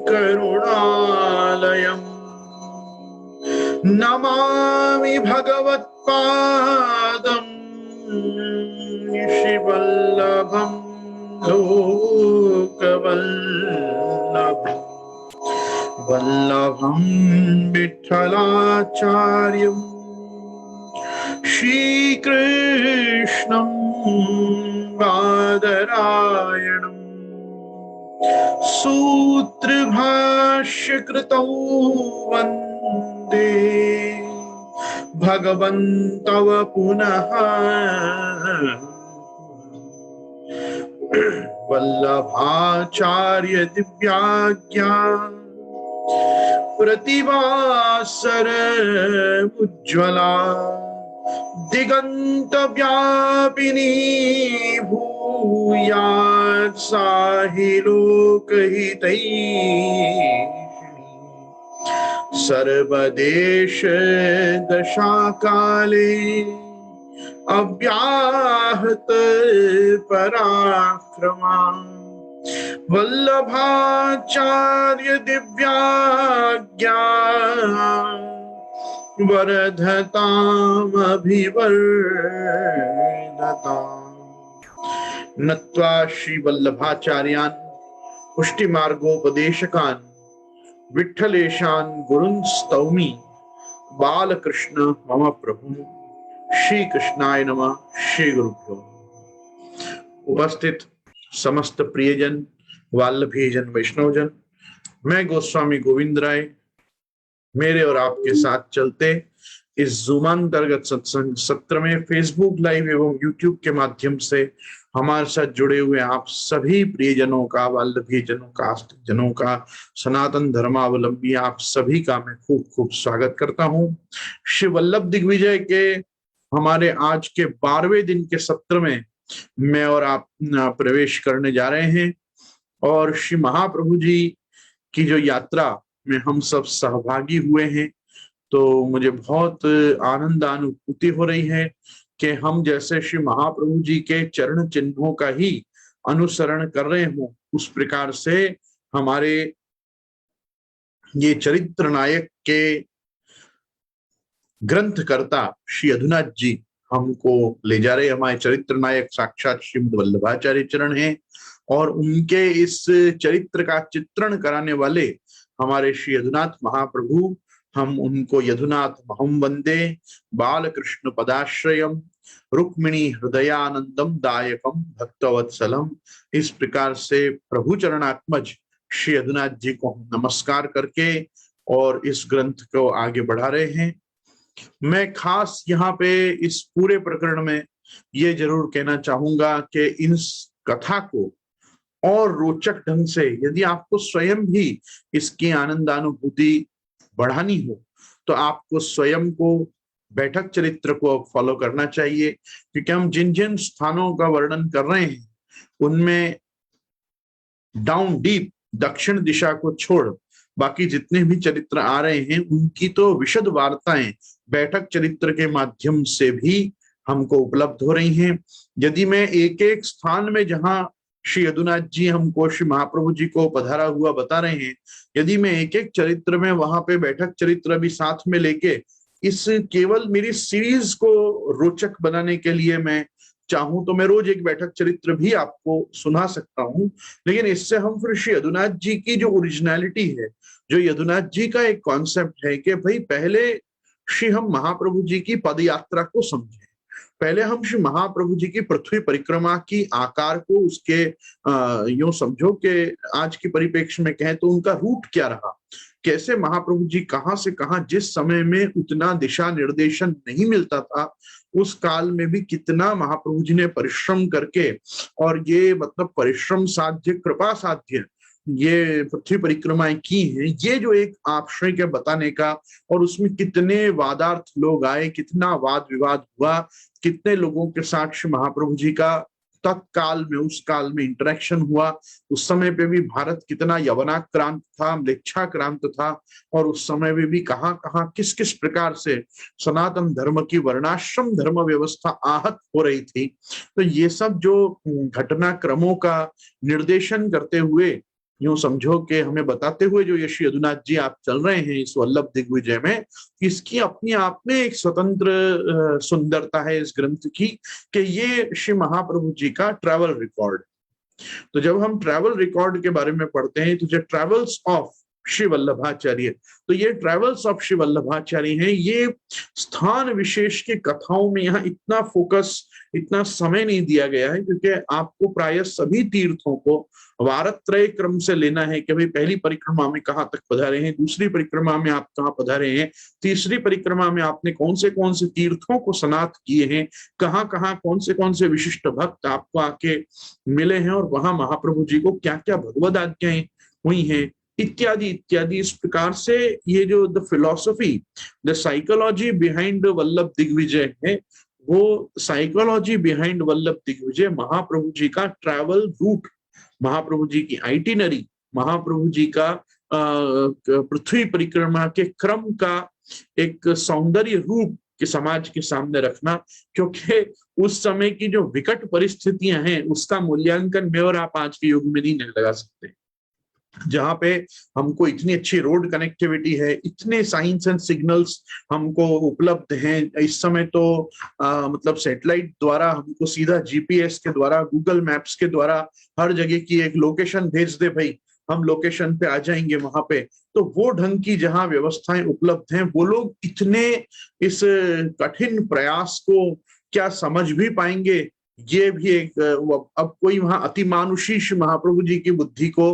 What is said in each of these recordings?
करुणालयम् नमामि भगवत्पादम् श्रीवल्लभं लोकवल्लभम् वल्लभं विठ्ठलाचार्यम् श्रीकृष्णं बादरायणम् सूत्रभाष्यकृतौ वन्दे भगवन्तौ पुनः वल्लभाचार्य दिव्याज्ञा प्रतिभासर उज्ज्वला दिगंत व्यापिनी भूयात् साहि लोकहितैषिणी सर्वदेश दशाकाले अव्याहत पराक्रमा वल्लभाचार्य दिव्याज्ञा वरधतामभिवर्धताम्। नत्वा श्री वल्लभाचार्यान् पुष्टिमार्गोपदेशकान् विठ्ठलेशान् गुरुन् स्तौमि बालकृष्ण मम प्रभु। श्री कृष्णाय नमः। श्री गुरुभ्यो। उपस्थित समस्त प्रियजन, वल्लभीजन, वैष्णवजन, मैं गोस्वामी गोविंद राय मेरे और आपके साथ चलते इस जूमांतर्गत सत्संग सत्र में फेसबुक लाइव एवं यूट्यूब के माध्यम से हमारे साथ जुड़े हुए आप सभी प्रियजनों का, वल्लभीजनों का, जनों का, सनातन धर्मावलंबी आप सभी का मैं खूब खूब स्वागत करता हूँ। श्री वल्लभ दिग्विजय के हमारे आज के 12वें दिन के सत्र में मैं और आप प्रवेश करने जा रहे हैं और श्री महाप्रभु जी की जो यात्रा में हम सब सहभागी हुए हैं, तो मुझे बहुत आनंदानुभूति हो रही है कि हम जैसे श्री महाप्रभु जी के चरण चिन्हों का ही अनुसरण कर रहे हों, उस प्रकार से हमारे ये चरित्र नायक के ग्रंथकर्ता श्री यदुनाथ जी हमको ले जा रहे। हमारे चरित्र नायक साक्षात श्रीमद् वल्लभाचार्य चरण हैं और उनके इस चरित्र का चित्रण कराने वाले हमारे श्री यदुनाथ महाप्रभु, हम उनको यदुनाथ महं वंदे बालकृष्ण पदाश्रयम रुक्मिणी हृदयानंदम दायकम भक्तवत्सलम। इस प्रकार से प्रभु चरणात्मज श्री यदुनाथ जी को हम नमस्कार करके और इस ग्रंथ को आगे बढ़ा रहे हैं। मैं खास यहाँ पे इस पूरे प्रकरण में ये जरूर कहना चाहूंगा कि इन कथा को और रोचक ढंग से यदि आपको स्वयं भी इसकी आनंदानुभूति बढ़ानी हो तो आपको स्वयं को बैठक चरित्र को फॉलो करना चाहिए, क्योंकि हम जिन जिन स्थानों का वर्णन कर रहे हैं उनमें डाउन डीप दक्षिण दिशा को छोड़ बाकी जितने भी चरित्र आ रहे हैं उनकी तो विशद वार्ताएं बैठक चरित्र के माध्यम से भी हमको उपलब्ध हो रही हैं। यदि मैं एक एक स्थान में जहां श्री यदुनाथ जी हमको श्री महाप्रभु जी को पधारा हुआ बता रहे हैं, यदि मैं एक एक चरित्र में वहां पे बैठक चरित्र भी साथ में लेके इस केवल मेरी सीरीज को रोचक बनाने के लिए मैं चाहूं तो मैं रोज एक बैठक चरित्र भी आपको सुना सकता हूं, लेकिन इससे हम फिर श्री यदुनाथ जी की जो ओरिजिनलिटी है, जो यदुनाथ जी का एक कॉन्सेप्ट है कि भाई पहले श्री हम महाप्रभु जी की पद यात्रा को समझें, पहले हम श्री महाप्रभु जी की पृथ्वी परिक्रमा की आकार को उसके यूं समझो कि आज की परिप्रेक्ष्य में कहें तो उनका रूट क्या रहा, कैसे महाप्रभु जी कहाँ से कहाँ, जिस समय में उतना दिशा निर्देशन नहीं मिलता था उस काल में भी कितना महाप्रभु जी ने परिश्रम करके और ये मतलब परिश्रम साध्य कृपा साध्य ये पृथ्वी परिक्रमाएं की हैं। ये जो एक आश्रय के बताने का, और उसमें कितने वादार्थ लोग आए, कितना वाद विवाद हुआ, कितने लोगों के साथ महाप्रभु जी का तत्काल में, उस काल में इंटरेक्शन हुआ, उस समय पे भी भारत कितना यवनाक्रांत था, म्लेच्छाक्रांत था, और उस समय में भी कहाँ कहाँ किस किस प्रकार से सनातन धर्म की वर्णाश्रम धर्म व्यवस्था आहत हो रही थी। तो ये सब जो घटनाक्रमों का निर्देशन करते हुए, यूं समझो कि हमें बताते हुए जो ये श्री यदुनाथ जी आप चल रहे हैं इस वल्लभ दिग्विजय में, इसकी अपनी आप में एक स्वतंत्र सुंदरता है इस ग्रंथ की, कि ये श्री महाप्रभु जी का ट्रैवल रिकॉर्ड। तो जब हम ट्रैवल रिकॉर्ड के बारे में पढ़ते हैं, तो जो ट्रैवल्स ऑफ श्री वल्लभाचार्य, तो ये ट्रैवल्स ऑफ श्री वल्लभाचार्य हैं। ये स्थान विशेष की कथाओं में यहाँ इतना फोकस, इतना समय नहीं दिया गया है, क्योंकि आपको प्राय सभी तीर्थों को वारत्रय क्रम से लेना है कि भाई पहली परिक्रमा में कहाँ तक पधारे हैं, दूसरी परिक्रमा में आप कहाँ पधारे हैं, तीसरी परिक्रमा में आपने कौन से तीर्थों को स्नात किए हैं, कहाँ कहाँ कौन से विशिष्ट भक्त आपको आके मिले हैं, और वहां महाप्रभु जी को क्या क्या भगवद आज्ञाएं हुई हैं, इत्यादि इत्यादि। इस प्रकार से ये जो the philosophy, the psychology behind Vallabh Digvijay है, वो साइकोलॉजी बिहाइंड वल्लभ दिग्विजय महाप्रभु जी का ट्रैवल रूट, महाप्रभु जी की आइटिनरी, महाप्रभु जी का पृथ्वी परिक्रमा के क्रम का एक सौंदर्य रूप के समाज के सामने रखना। क्योंकि उस समय की जो विकट परिस्थितियां हैं उसका मूल्यांकन मैं और आप आज के युग में नहीं लगा सकते, जहां पे हमको इतनी अच्छी रोड कनेक्टिविटी है, इतने साइंस एंड सिग्नल्स हमको उपलब्ध हैं इस समय। तो मतलब सैटेलाइट द्वारा हमको सीधा जीपीएस के द्वारा, गूगल मैप्स के द्वारा हर जगह की एक लोकेशन भेज दे भाई, हम लोकेशन पे आ जाएंगे वहां पे। तो वो ढंग की जहां व्यवस्थाएं उपलब्ध हैं, वो लोग इतने इस कठिन प्रयास को क्या समझ भी पाएंगे, ये भी एक अब कोई वहां अतिमानुषी महाप्रभु जी की बुद्धि को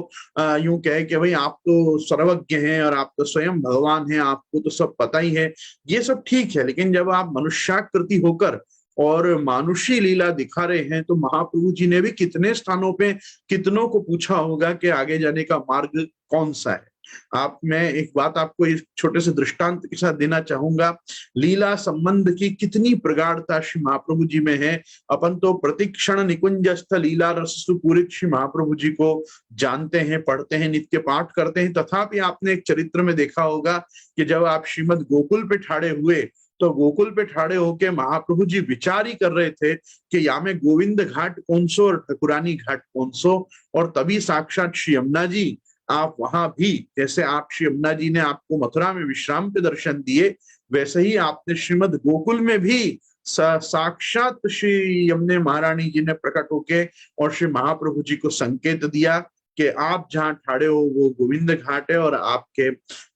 यूं कहे कि भाई आप तो सर्वज्ञ हैं और आप तो स्वयं भगवान हैं, आपको तो सब पता ही है, ये सब ठीक है। लेकिन जब आप मनुष्याकृति होकर और मानुषी लीला दिखा रहे हैं, तो महाप्रभु जी ने भी कितने स्थानों पे कितनों को पूछा होगा कि आगे जाने का मार्ग कौन सा है। मैं एक बात आपको इस छोटे से दृष्टांत के साथ देना चाहूंगा। लीला संबंध की कितनी प्रगाढ़ता श्री महाप्रभु जी में है। अपन तो प्रतिक्षण निकुंजस्थ लीला रस पूरित श्री महाप्रभु जी को जानते हैं, पढ़ते हैं, नित्य पाठ करते हैं। तथापि आपने एक चरित्र में देखा होगा कि जब आप श्रीमद गोकुल पे ठाड़े हुए, तो गोकुल पे ठाड़े होके महाप्रभु जी विचार ही कर रहे थे कि या में गोविंद घाट कौन सो और ठकुरानी घाट कौन सो। और तभी साक्षात श्री यमुना जी, आप वहां भी, जैसे आप श्री यमुना जी ने आपको मथुरा में विश्राम पे दर्शन दिए, वैसे ही आपने श्रीमद गोकुल में भी साक्षात श्री यमुने महारानी जी ने प्रकट होके और श्री महाप्रभु जी को संकेत दिया कि आप जहाँ ठाड़े हो वो गोविंद घाट है और आपके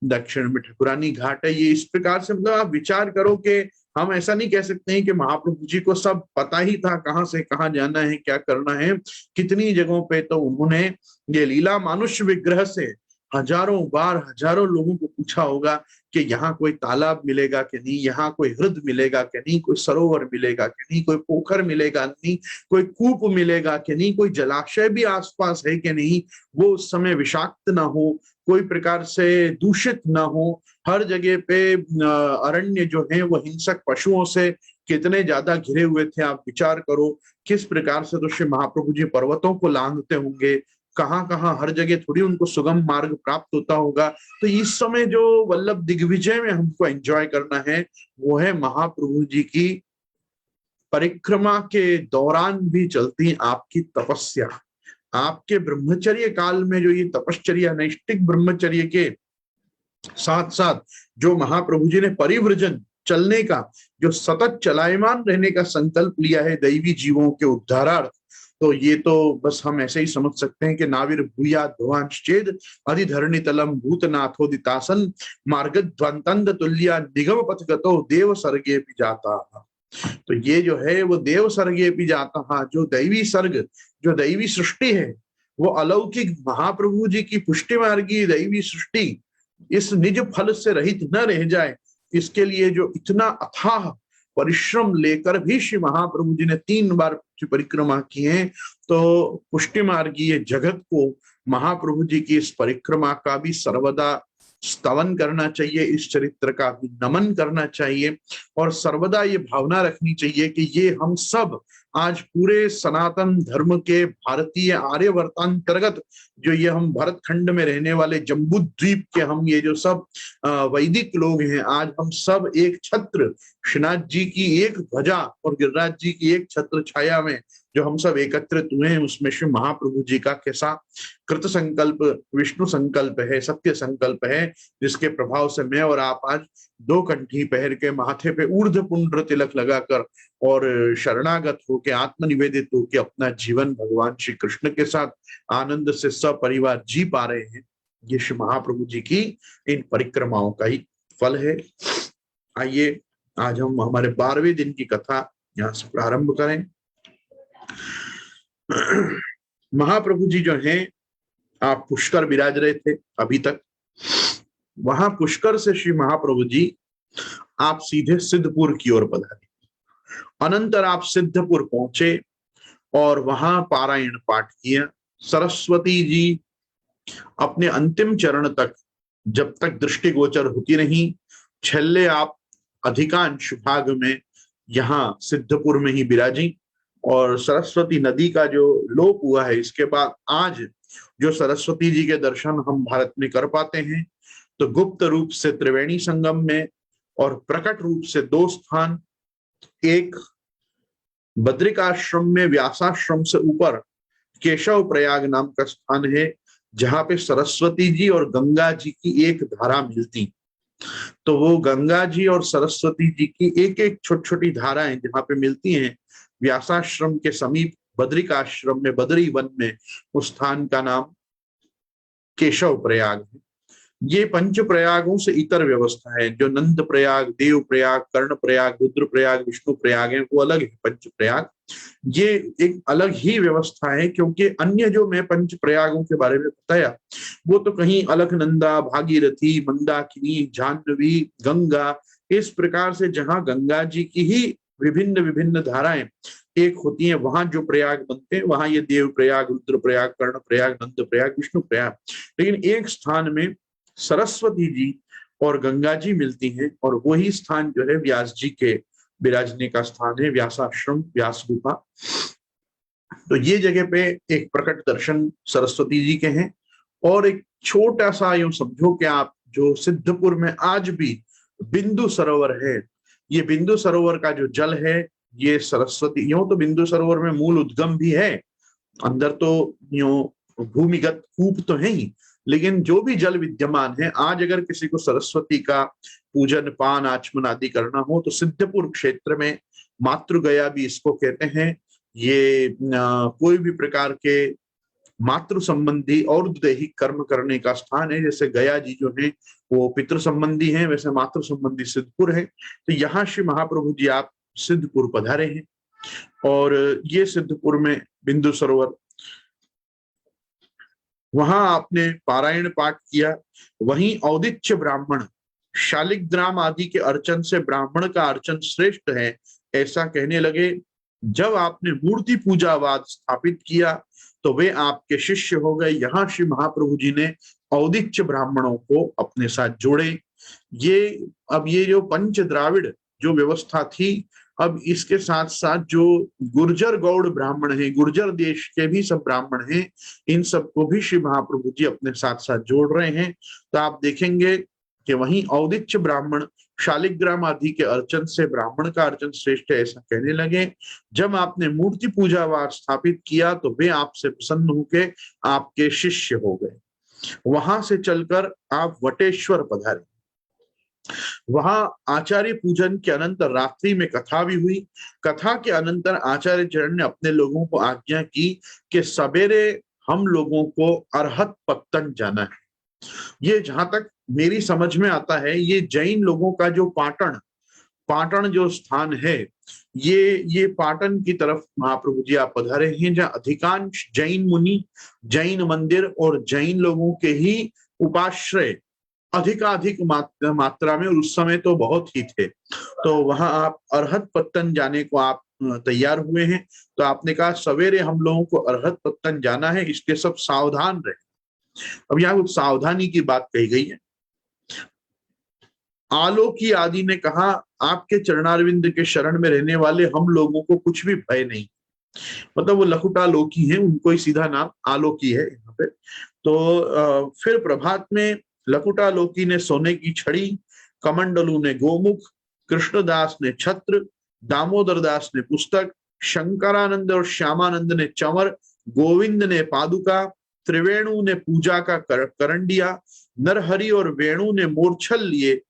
दक्षिण में ठकुरानी घाट है। ये इस प्रकार से, मतलब आप विचार करो कि हम ऐसा नहीं कह सकते हैं कि महाप्रभु जी को सब पता ही था, कहाँ से कहाँ जाना है, क्या करना है। कितनी जगहों पे तो उन्होंने ये लीला मानुष्य विग्रह से हजारों बार हजारों लोगों को पूछा होगा कि यहाँ कोई तालाब मिलेगा कि नहीं, यहाँ कोई हृद मिलेगा कि नहीं, कोई सरोवर मिलेगा कि नहीं, कोई पोखर मिलेगा नहीं, कोई कूप मिलेगा कि नहीं, कोई जलाशय भी आसपास है कि नहीं, वो उस समय विषाक्त ना हो, कोई प्रकार से दूषित ना हो। हर जगह पे अरण्य जो है वो हिंसक पशुओं से कितने ज्यादा घिरे हुए थे। आप विचार करो किस प्रकार से तो श्री महाप्रभु जी पर्वतों को लांघते होंगे, कहाँ कहाँ हर जगह थोड़ी उनको सुगम मार्ग प्राप्त होता होगा। तो इस समय जो वल्लभ दिग्विजय में हमको एंजॉय करना है, वो है महाप्रभु जी की परिक्रमा के दौरान भी चलती आपकी तपस्या, आपके ब्रह्मचर्य काल में जो ये तपश्चर्या, नैष्टिक ब्रह्मचर्य के साथ साथ जो महाप्रभु जी ने परिव्रजन, चलने का, जो सतत चलायमान रहने का संकल्प लिया है दैवी जीवों के उद्धारार्थ, तो ये तो बस हम ऐसे ही समझ सकते हैं कि नाविर भूयात् भवांश्चेद अधिधरणि तलम भूतनाथोदितासन मार्गध्वंतंद तुल्या निगम पथगतो देव सर्गे भी जाता। तो ये जो है वो देव सर्गे भी जाता, जो दैवी सर्ग, जो दैवी सृष्टि है, वो अलौकिक महाप्रभु जी की पुष्टि मार्गी दैवी सृष्टि इस निज फल से रहित न रह जाए, इसके लिए जो इतना अथाह परिश्रम लेकर भी श्री महाप्रभु जी ने 3 बार परिक्रमा की है। तो पुष्टि मार्गीय जगत को महाप्रभु जी की इस परिक्रमा का भी सर्वदा स्तवन करना चाहिए, इस चरित्र का भी नमन करना चाहिए और सर्वदा ये भावना रखनी चाहिए कि ये हम सब आज पूरे सनातन धर्म के भारतीय आर्यवर्तांतर्गत जो ये हम भरत खंड में रहने वाले जम्बू द्वीप के हम ये जो सब वैदिक लोग हैं, आज हम सब एक छत्र, श्रीनाथ जी की एक ध्वजा और गिरिराज जी की एक छत्र छाया में जो हम सब एकत्रित हुए हैं, उसमें श्री महाप्रभु जी का कैसा कृत संकल्प, विष्णु संकल्प है, सत्य संकल्प है, जिसके प्रभाव से मैं और आप आज दो कंठी पहन के, माथे पे ऊर्ध्व पुंड्र तिलक लगाकर और शरणागत होके, आत्मनिवेदित होके अपना जीवन भगवान श्री कृष्ण के साथ आनंद से सपरिवार जी पा रहे हैं। ये श्री महाप्रभु जी की इन परिक्रमाओं का ही फल है। आइए आज हम हमारे 12वें दिन की कथा यहाँ से प्रारंभ करें। महाप्रभु जी जो हैं, आप पुष्कर विराज रहे थे अभी तक। वहां पुष्कर से श्री महाप्रभु जी आप सीधे सिद्धपुर की ओर पधारे। अनंतर आप सिद्धपुर पहुंचे और वहां पारायण पाठ किया। सरस्वती जी अपने अंतिम चरण तक जब तक दृष्टिगोचर होती रही, छल्ले आप अधिकांश भाग में यहाँ सिद्धपुर में ही विराजी। और सरस्वती नदी का जो लोप हुआ है, इसके बाद आज जो सरस्वती जी के दर्शन हम भारत में कर पाते हैं, तो गुप्त रूप से त्रिवेणी संगम में और प्रकट रूप से दो स्थान, एक बद्रिकाश्रम में व्यासाश्रम से ऊपर केशव प्रयाग नाम का स्थान है, जहां पे सरस्वती जी और गंगा जी की एक धारा मिलती। तो वो गंगा जी और सरस्वती जी की एक एक छोटी छोटी धाराएं जहां पे मिलती हैं, व्यासाश्रम के समीप बद्रिकाश्रम में, बद्री वन में, उस स्थान का नाम केशव प्रयाग है। ये पंच प्रयागों से इतर व्यवस्था है। जो नंद प्रयाग, देव प्रयाग, कर्ण प्रयाग, रुद्र प्रयाग, विष्णु प्रयाग है, वो अलग है पंच प्रयाग। ये एक अलग ही व्यवस्था है, क्योंकि अन्य जो मैं पंच प्रयागों के बारे में बताया, वो तो कहीं अलकनंदा, भागीरथी, मंदाकिनी, जाह्नवी, गंगा, इस प्रकार से जहां गंगा जी की ही विभिन्न विभिन्न धाराएं एक होती हैं, वहां जो प्रयाग बनते हैं, वहां ये देव प्रयाग, रुद्र प्रयाग, कर्ण प्रयाग, नंद प्रयाग, विष्णु प्रयाग। लेकिन एक स्थान में सरस्वती जी और गंगा जी मिलती हैं, और वही स्थान जो है व्यास जी के विराजने का स्थान है, व्यासाश्रम, व्यास गुफा। तो ये जगह पे एक प्रकट दर्शन सरस्वती जी के हैं। और एक छोटा सा यूं समझो कि आप जो सिद्धपुर में आज भी बिंदु सरोवर है, ये बिंदु सरोवर का जो जल है, ये सरस्वती, यूं तो बिंदु सरोवर में मूल उद्गम भी है, अंदर तो यूं भूमिगत कूप तो है ही, लेकिन जो भी जल विद्यमान है, आज अगर किसी को सरस्वती का पूजन, पान, आचमन आदि करना हो, तो सिद्धपुर क्षेत्र में मातृगया भी इसको कहते हैं। ये कोई भी प्रकार के मातृ संबंधी और दैहिक कर्म करने का स्थान है। जैसे गया जी जो है वो पितृ संबंधी है, वैसे मातृ संबंधी सिद्धपुर है। तो यहाँ श्री महाप्रभु जी आप सिद्धपुर पधारे हैं, और ये सिद्धपुर में बिंदु सरोवर, वहां आपने पारायण पाठ किया। वहीं औदिच्य ब्राह्मण, शालिग्राम आदि के अर्चन से ब्राह्मण का अर्चन श्रेष्ठ है, ऐसा कहने लगे। जब आपने मूर्ति पूजावाद स्थापित किया, तो वे आपके शिष्य हो गए। यहाँ श्री महाप्रभु जी ने औदिच्य ब्राह्मणों को अपने साथ जोड़े। अब ये जो पंच द्राविड़ जो व्यवस्था थी, अब इसके साथ साथ जो गुर्जर गौड़ ब्राह्मण हैं, गुर्जर देश के भी सब ब्राह्मण हैं, इन सबको भी श्री महाप्रभु जी अपने साथ साथ जोड़ रहे हैं। तो आप देखेंगे कि वहीं औदिच्य ब्राह्मण शालिग्राम आदि के अर्चन से ब्राह्मण का अर्चन श्रेष्ठ है, ऐसा कहने लगे। जब आपने मूर्ति पूजावाद स्थापित किया, तो वे आपसे प्रसन्न होकर आपके शिष्य हो गए। वहां से चलकर आप वटेश्वर पधारे। वहां आचार्य पूजन के अनंतर रात्रि में कथा भी हुई। कथा के अनंतर आचार्य चरण ने अपने लोगों को आज्ञा की कि सवेरे हम लोगों को अरहत पत्तन जाना है। ये जहां तक मेरी समझ में आता है, ये जैन लोगों का जो पाटन जो स्थान है, ये पाटन की तरफ महाप्रभु जी आप पधारे हैं, जहाँ अधिकांश जैन मुनि, जैन मंदिर और जैन लोगों के ही उपाश्रय अधिकाधिक मात्रा में, और उस समय तो बहुत ही थे। तो वहां आप अरहत पत्तन जाने को आप तैयार हुए हैं। तो आपने कहा सवेरे हम लोगों को अरहत पत्तन जाना है, इसके सब सावधान रहे। अब यहाँ कुछ सावधानी की बात कही गई है। आलोकी आदि ने कहा, आपके चरणारविंद के शरण में रहने वाले हम लोगों को कुछ भी भय नहीं। मतलब वो लखुटा लोकी हैं, उनको ही सीधा नाम आलोकी है यहाँ पे। तो फिर प्रभात में लखुटा लोकी ने सोने की छड़ी, कमंडलू ने गोमुख, कृष्णदास ने छत्र, दामोदर दास ने पुस्तक, शंकरानंद और श्यामानंद ने चंवर, गोविंद ने पादुका, त्रिवेणु ने पूजा का करंडिया, नरहरि और वेणु ने मूर्छल लिए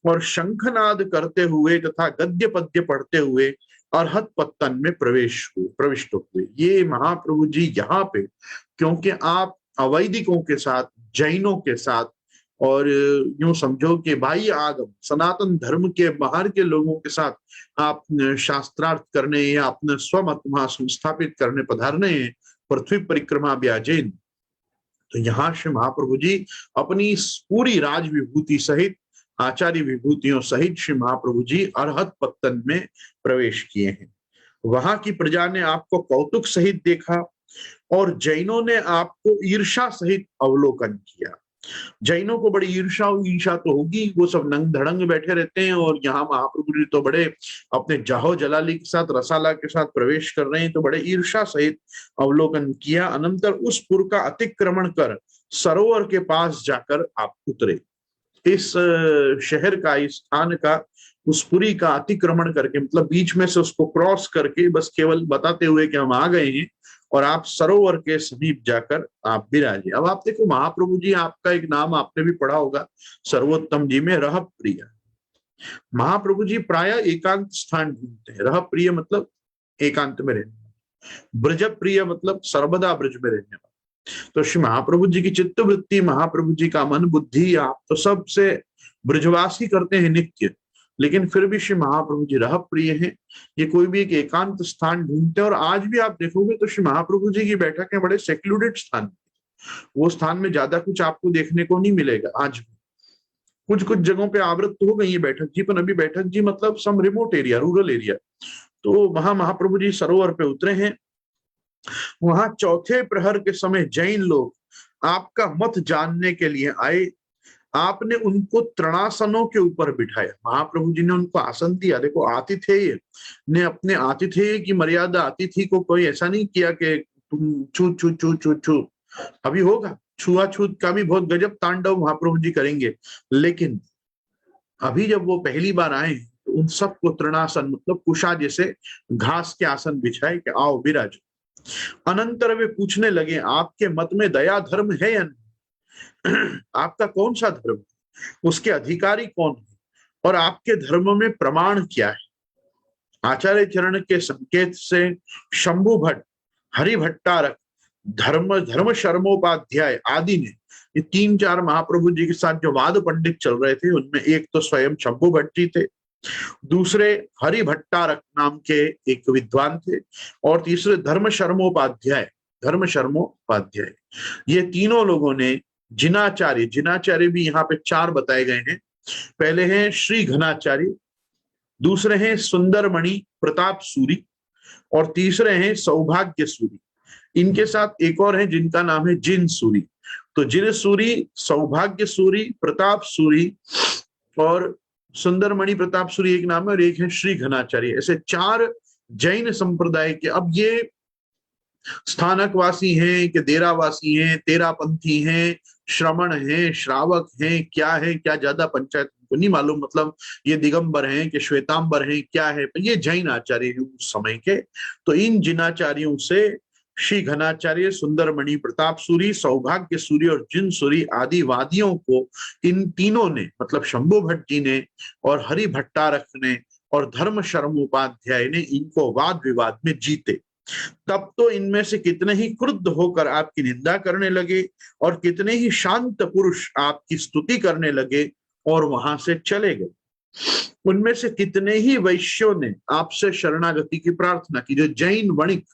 और शंखनाद करते हुए तथा गद्य पद्य पढ़ते हुए अरहत पत्तन में प्रविष्ट हुए। ये महाप्रभु जी यहाँ पे, क्योंकि आप अवैदिकों के साथ, जैनों के साथ, और यूं समझो कि बाह्य आगम सनातन धर्म के बाहर के लोगों के साथ आप शास्त्रार्थ करने या अपने स्वमत वहां संस्थापित करने पधारने हैं, पृथ्वी परिक्रमा व्याजेन। तो यहाँ श्री महाप्रभु जी अपनी पूरी राज विभूति सहित, आचार्य विभूतियों सहित श्री महाप्रभु जी अरहत पत्तन में प्रवेश किए हैं। वहां की प्रजा ने आपको कौतुक सहित देखा और जैनों ने आपको ईर्षा सहित अवलोकन किया। जैनों को बड़ी ईर्षा तो होगी, वो सब नंग धड़ंग बैठे रहते हैं, और यहाँ महाप्रभु जी तो बड़े अपने जाहो जलाली के साथ, रसाला के साथ प्रवेश कर रहे हैं, तो बड़े ईर्षा सहित अवलोकन किया। अनंतर उस पुर का अतिक्रमण कर सरोवर के पास जाकर आप उतरे। इस शहर का, इस स्थान का, उस पुरी का अतिक्रमण करके, मतलब बीच में से उसको क्रॉस करके, बस केवल बताते हुए कि हम आ गए हैं, और आप सरोवर के समीप जाकर आप विराजे। अब आप देखो महाप्रभु जी, आपका एक नाम आपने भी पढ़ा होगा सर्वोत्तम जी में, रह प्रिय। महाप्रभु जी प्राय एकांत स्थान ढूंढते हैं। रह प्रिय मतलब एकांत में रहने, ब्रज प्रिय मतलब सर्वदा ब्रज में रहने वाला। तो श्री महाप्रभु जी की चित्त वृत्ति, महाप्रभु जी का मन बुद्धि, आप तो सबसे ब्रजवासी करते हैं नित्य, लेकिन फिर भी श्री महाप्रभु जी रह प्रिय हैं। ये कोई भी एक एकांत स्थान ढूंढते हैं। और आज भी आप देखोगे तो श्री महाप्रभु जी की बैठकें बड़े सेक्लूडेड स्थान, वो स्थान में ज्यादा कुछ आपको देखने को नहीं मिलेगा। आज भी कुछ कुछ जगहों पे आवृत तो हो गई है बैठक जी, पर अभी बैठक जी मतलब सम रिमोट एरिया, रूरल एरिया। तो वहां महाप्रभु जी सरोवर पे उतरे हैं। वहां चौथे प्रहर के समय जैन लोग आपका मत जानने के लिए आए। आपने उनको तृणासनों के ऊपर बिठाया। महाप्रभु जी ने उनको आसन दिया। देखो, आतिथेय ने अपने आतिथेय की मर्यादा, अतिथि को कोई ऐसा नहीं किया कि तुम छू छू छू छू छू। अभी होगा छुआछूत का भी बहुत गजब तांडव महाप्रभु जी करेंगे, लेकिन अभी जब वो पहली बार आए तो उन सबको तृणासन मतलब कुशा जैसे घास के आसन बिछाए कि आओ विराज। अनंतर वे पूछने लगे, आपके मत में दया धर्म है या नहीं? आपका कौन सा धर्म है, उसके अधिकारी कौन है, और आपके धर्म में प्रमाण क्या है? आचार्य चरण के संकेत से शंभु भट्ट, हरि भट्टारक, धर्म शर्मोपाध्याय आदि ने, ये 3-4 महाप्रभु जी के साथ जो वाद पंडित चल रहे थे, उनमें एक तो स्वयं शंभु भट्ट जी थे, दूसरे हरि भट्टारक नाम के एक विद्वान थे, और तीसरे धर्म शर्मोपाध्याय। ये तीनों लोगों ने जिनाचार्य भी यहाँ पे 4 बताए गए हैं। पहले हैं श्री घनाचार्य, दूसरे हैं सुंदरमणि प्रताप सूरी, और तीसरे हैं सौभाग्य सूरी। इनके साथ एक और है जिनका नाम है जिन सूरी। तो जिन सूरी, सौभाग्य सूरी, प्रताप सूरी और सुंदरमणि प्रताप सूरी एक नाम है, और एक है श्री घनाचार्य। ऐसे 4 जैन संप्रदाय के। अब ये स्थानकवासी हैं कि देरावासी हैं, तेरापंथी हैं, श्रमण हैं, श्रावक हैं, क्या है, क्या ज्यादा पंचायत को नहीं मालूम, मतलब ये दिगंबर हैं कि श्वेतांबर हैं, क्या है, पर ये जैन आचार्य हैं उस समय के। तो इन जिनाचार्यों से श्री घनाचार्य, सुंदरमणि प्रताप सूरी, सौभाग्य सूरी और जिन सूरी आदि वादियों को इन तीनों ने, मतलब शंभु भट्ट जी ने और हरि भट्टारक ने और धर्म शर्मोपाध्याय ने, इनको वाद विवाद में जीते। तब तो इनमें से कितने ही क्रुद्ध होकर आपकी निंदा करने लगे और कितने ही शांत पुरुष आपकी स्तुति करने लगे और वहां से चले गए। उनमें से कितने ही वैश्यों ने आपसे शरणागति की प्रार्थना की। जो जैन वणिक,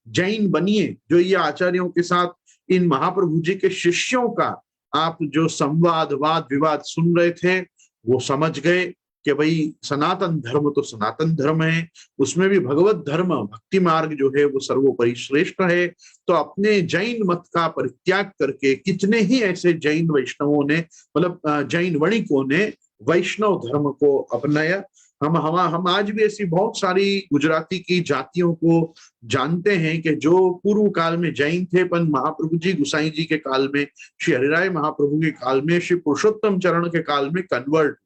जैन बनिए, जो ये आचार्यों के साथ इन महाप्रभु जी के शिष्यों का आप जो संवाद, वाद विवाद सुन रहे थे, वो समझ गए कि भाई सनातन धर्म तो सनातन धर्म है, उसमें भी भगवत धर्म, भक्ति मार्ग जो है वो सर्वोपरि श्रेष्ठ है। तो अपने जैन मत का परित्याग करके कितने ही ऐसे जैन वैष्णवों ने, मतलब जैन वणिकों ने वैष्णव धर्म को अपनाया हम आज भी ऐसी बहुत सारी गुजराती की जातियों को जानते हैं कि जो पूर्व काल में जैन थे, पर महाप्रभु जी गुसाई जी के काल में, श्री हरिराय महाप्रभु के काल में, श्री पुरुषोत्तम चरण के काल में कन्वर्ट।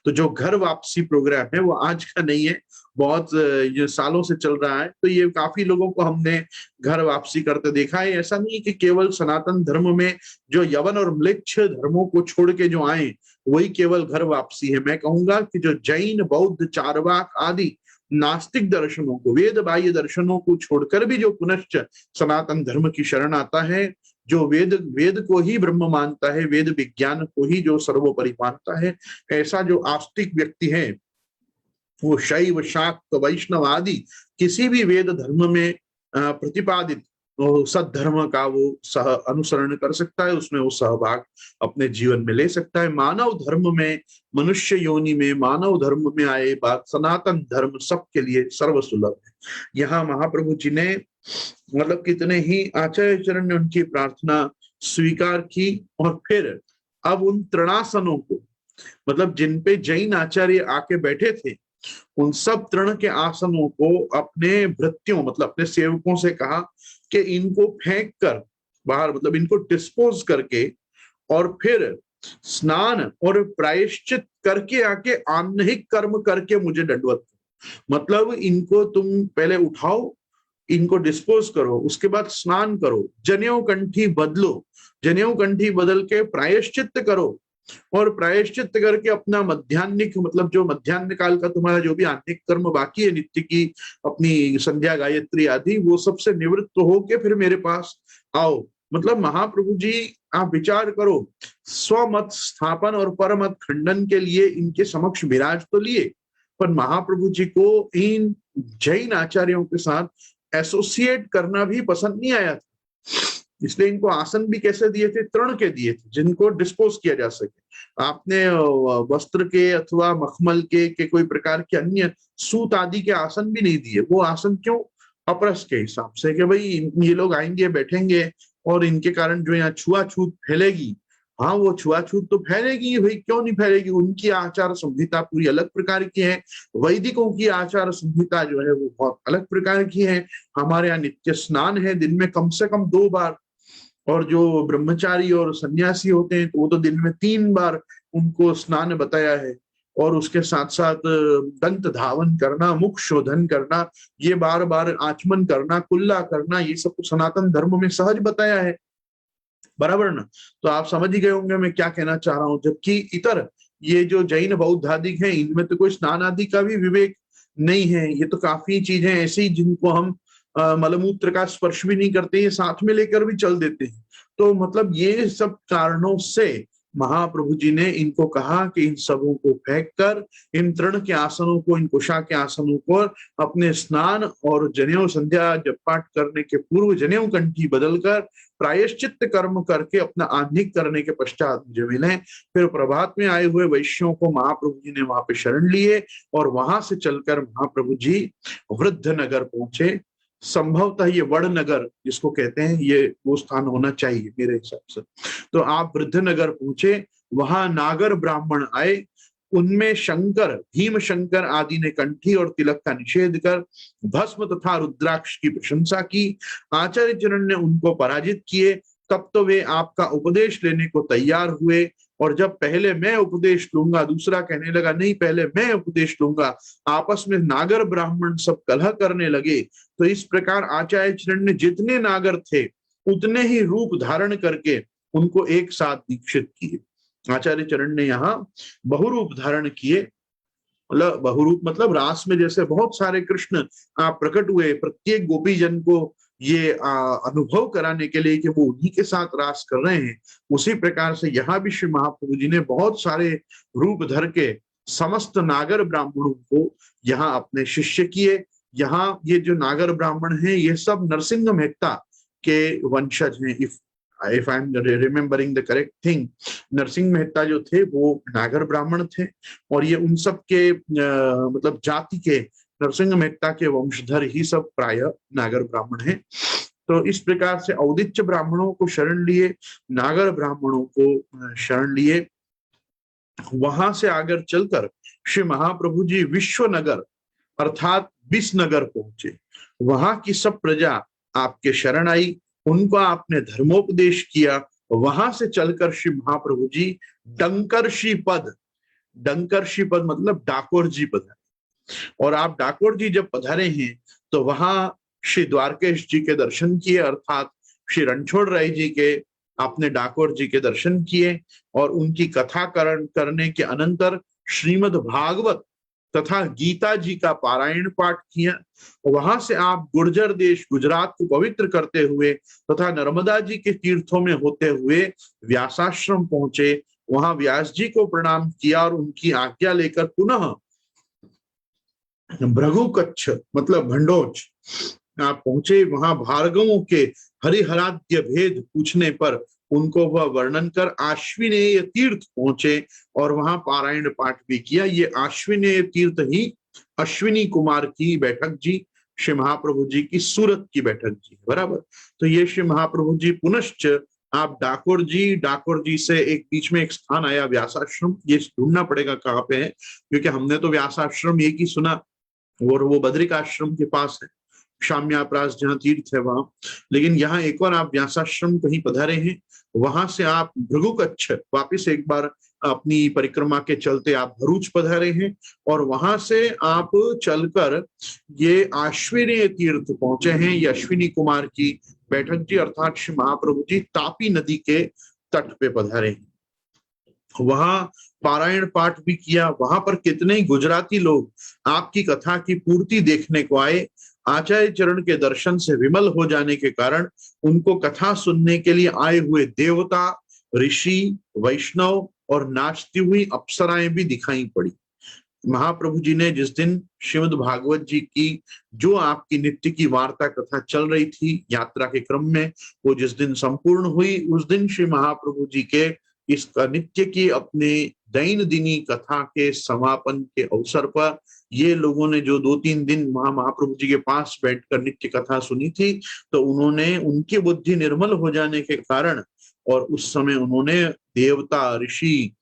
तो जो घर वापसी प्रोग्राम है वो आज का नहीं है, बहुत ये सालों से चल रहा है। तो ये काफी लोगों को हमने घर वापसी करते देखा है। ऐसा नहीं कि केवल सनातन धर्म में जो यवन और म्लेच्छ धर्मों को छोड़ के जो आए वही केवल घर वापसी है। मैं कहूंगा कि जो जैन, बौद्ध, चारवाक आदि नास्तिक दर्शनों को, वेद बाह्य दर्शनों को छोड़कर भी जो पुनश्च सनातन धर्म की शरण आता है, जो वेद को ही ब्रह्म मानता है, वेद विज्ञान को ही जो सर्वोपरि मानता है, ऐसा जो आस्तिक व्यक्ति है वो शैव, शाक्त, वैष्णव आदि किसी भी वेद धर्म में प्रतिपादित सद्धर्म का वो सह अनुसरण कर सकता है, उसमें वो सहभाग अपने जीवन में ले सकता है। मानव धर्म में, मनुष्य योनि में, मानव धर्म में आए बात सनातन धर्म सबके लिए सर्वसुलभ है। यहाँ महाप्रभु जी ने मतलब कितने ही आचार्य चरण ने उनकी प्रार्थना स्वीकार की, और फिर अब उन तृणासनों को, मतलब जिन पे जैन आचार्य आके बैठे थे, उन सब तृण के आसनों को अपने भृत्यों मतलब अपने सेवकों से कहा कि इनको फेंक कर बाहर, मतलब इनको डिस्पोज करके, और फिर स्नान और प्रायश्चित करके आके आह्निक कर्म करके मुझे दंडवत करो। मतलब इनको तुम पहले उठाओ, इनको डिस्पोज करो, उसके बाद स्नान करो, जनेऊ कंठी बदलो, जनेऊ कंठी बदल के प्रायश्चित करो, और प्रायश्चित करके अपना मध्याह्निक मतलब जो मध्याह्न काल का तुम्हारा जो भी आह्निक कर्म बाकी है नित्य की, अपनी संध्या गायत्री आदि, वो सबसे निवृत्त होके फिर मेरे पास आओ। मतलब महाप्रभु जी आप विचार करो, स्वमत स्थापन और परमत खंडन के लिए इनके समक्ष विराज तो लिए, पर महाप्रभु जी को इन जैन आचार्यों के साथ एसोसिएट करना भी पसंद नहीं आया था। इसलिए इनको आसन भी कैसे दिए थे? तृण के दिए थे, जिनको डिस्पोज किया जा सके। आपने वस्त्र के अथवा मखमल के कोई प्रकार के अन्य सूत आदि के आसन भी नहीं दिए। वो आसन क्यों? अपरस के हिसाब से, कि भाई ये लोग आएंगे बैठेंगे और इनके कारण जो यहाँ छुआछूत फैलेगी, हाँ वो छुआछूत तो फैलेगी भाई, क्यों नहीं फैलेगी? उनकी आचार संहिता पूरी अलग प्रकार की है, वैदिकों की आचार संहिता जो है वो बहुत अलग प्रकार की है। हमारे यहाँ नित्य स्नान है दिन में कम से कम 2 बार, और जो ब्रह्मचारी और सन्यासी होते हैं तो वो तो दिन में 3 बार उनको स्नान बताया है। और उसके साथ साथ दंत धावन करना, मुख शोधन करना, ये बार बार आचमन करना, कुल्ला करना, ये सब सनातन धर्म में सहज बताया है, बराबर ना? तो आप समझ ही गए होंगे मैं क्या कहना चाह रहा हूं। जबकि इतर ये जो जैन बौद्ध आदि हैं, इनमें तो कोई स्नान आदि का भी विवेक नहीं है। ये तो काफी चीजें ऐसी जिनको हम मलमूत्र का स्पर्श भी नहीं करते, ये साथ में लेकर भी चल देते हैं। तो मतलब ये सब कारणों से महाप्रभु जी ने इनको कहा कि इन सबों को फेंक कर, इन तृण के आसनों को, इन कुशा के आसनों को अपने स्नान और जनेऊ संध्या जप पाठ करने के पूर्व जनेऊ कंठी बदलकर प्रायश्चित कर्म करके अपना आह्निक करने के पश्चात मुझे मिले। फिर प्रभात में आए हुए वैश्यों को महाप्रभु जी ने वहां पे शरण लिए, और वहां से चलकर महाप्रभु जी वृद्ध नगर पहुंचे। संभवतः ये वड़नगर जिसको कहते हैं, ये वो स्थान होना चाहिए मेरे हिसाब से। तो आप वृद्ध नगर पहुंचे, वहां नागर ब्राह्मण आए, उनमें शंकर, भीम शंकर आदि ने कंठी और तिलक का निषेध कर भस्म तथा रुद्राक्ष की प्रशंसा की। आचार्य चरण ने उनको पराजित किए। तब तो वे आपका उपदेश लेने को तैयार हुए, और जब पहले मैं उपदेश लूंगा, दूसरा कहने लगा नहीं पहले मैं उपदेश लूंगा, आपस में नागर ब्राह्मण सब कलह करने लगे। तो इस प्रकार आचार्य चरण ने जितने नागर थे उतने ही रूप धारण करके उनको एक साथ दीक्षित किए। आचार्य चरण ने यहाँ बहुरूप धारण किए। मतलब बहुरूप मतलब रास में जैसे बहुत सारे कृष्ण आप प्रकट हुए, प्रत्येक गोपी जन को ये अनुभव कराने के लिए कि वो उन्हीं के साथ रास कर रहे हैं, उसी प्रकार से यहाँ भी श्री महाप्रभु जी ने बहुत सारे रूप धर के समस्त नागर ब्राह्मणों को यहाँ अपने शिष्य किए। यहाँ ये जो नागर ब्राह्मण हैं ये सब नरसिंह मेहता के वंशज हैं। If I am remembering the correct thing, Narsinh Mehta जो थे वो नागर ब्राह्मण थे, और ये उन सब के मतलब जाति के, नरसिंह मेहता के वंशधर ही सब प्राय नागर ब्राह्मण हैं। तो इस प्रकार से औदिच्य ब्राह्मणों को शरण लिए, नागर ब्राह्मणों को शरण लिए। वहां से आगे चलकर श्री महाप्रभु जी विश्वनगर अर्थात विसनगर पहुंचे। वहां की सब प्रजा आपके शरण आई, उनको आपने धर्मोपदेश किया। वहां से चलकर श्री महाप्रभु जी डंकर्षि पद, डंकर्षि पद मतलब डाकोर जी पधारे। और आप डाकोर जी जब पधारे हैं तो वहां श्री द्वारकेश जी के दर्शन किए, अर्थात श्री रणछोड़ राय जी के आपने डाकोर जी के दर्शन किए और उनकी कथाकरण करने के अनंतर श्रीमद् भागवत तथा गीता जी का पारायण पाठ किया। वहां से आप गुर्जर देश गुजरात को पवित्र करते हुए तथा नर्मदा जी के तीर्थों में होते हुए व्यासाश्रम पहुंचे। वहां व्यास जी को प्रणाम किया और उनकी आज्ञा लेकर पुनः भृगुकच्छ मतलब भंडोच आप पहुंचे। वहां भार्गवों के हरिहराद्य भेद पूछने पर उनको वह वर्णन कर आश्विनेय तीर्थ पहुंचे और वहां पारायण पाठ भी किया। ये आश्विनेय तीर्थ ही अश्विनी कुमार की बैठक जी, श्री महाप्रभु जी की सूरत की बैठक जी, बराबर। तो ये श्री महाप्रभु जी पुनश्च आप डाकोर जी से एक बीच में एक स्थान आया व्यासाश्रम, ये ढूंढना पड़ेगा कहाँ पे है, क्योंकि हमने तो व्यासाश्रम एक ही सुना और वो बद्रिकाश्रम के पास है, शाम्याप्रास जहाँ तीर्थ है वहां। लेकिन यहाँ एक और आप व्यासाश्रम कहीं पधारे हैं, वहां से आप भृगुकच्छ वापिस एक बार अपनी परिक्रमा के चलते आप भरूच पधारे हैं और वहां से आप चलकर ये अश्विनी तीर्थ पहुंचे हैं। ये अश्विनी कुमार की बैठक जी अर्थात श्री महाप्रभु जी तापी नदी के तट पे पधारे हैं। वहां पारायण पाठ भी किया। वहां पर कितने ही गुजराती लोग आपकी कथा की पूर्ति देखने को आए। आचार्य चरण के दर्शन से विमल हो जाने के कारण उनको कथा सुनने के लिए आए हुए देवता, ऋषि, वैष्णव और नाचती हुई अप्सराएं भी दिखाई पड़ी। महाप्रभु जी ने जिस दिन श्रीमद् भागवत जी की जो आपकी नित्य की वार्ता कथा चल रही थी यात्रा के क्रम में, वो जिस दिन संपूर्ण हुई उस दिन श्री महाप्रभु जी के इस नित्य की अपने दैनंदिनी कथा के समापन के अवसर पर ये लोगों ने जो 2-3 दिन महाप्रभु जी के पास बैठकर नित्य कथा सुनी थी, तो उन्होंने उनकी बुद्धि निर्मल हो जाने के कारण और उस समय उन्होंने देवता, ऋषि,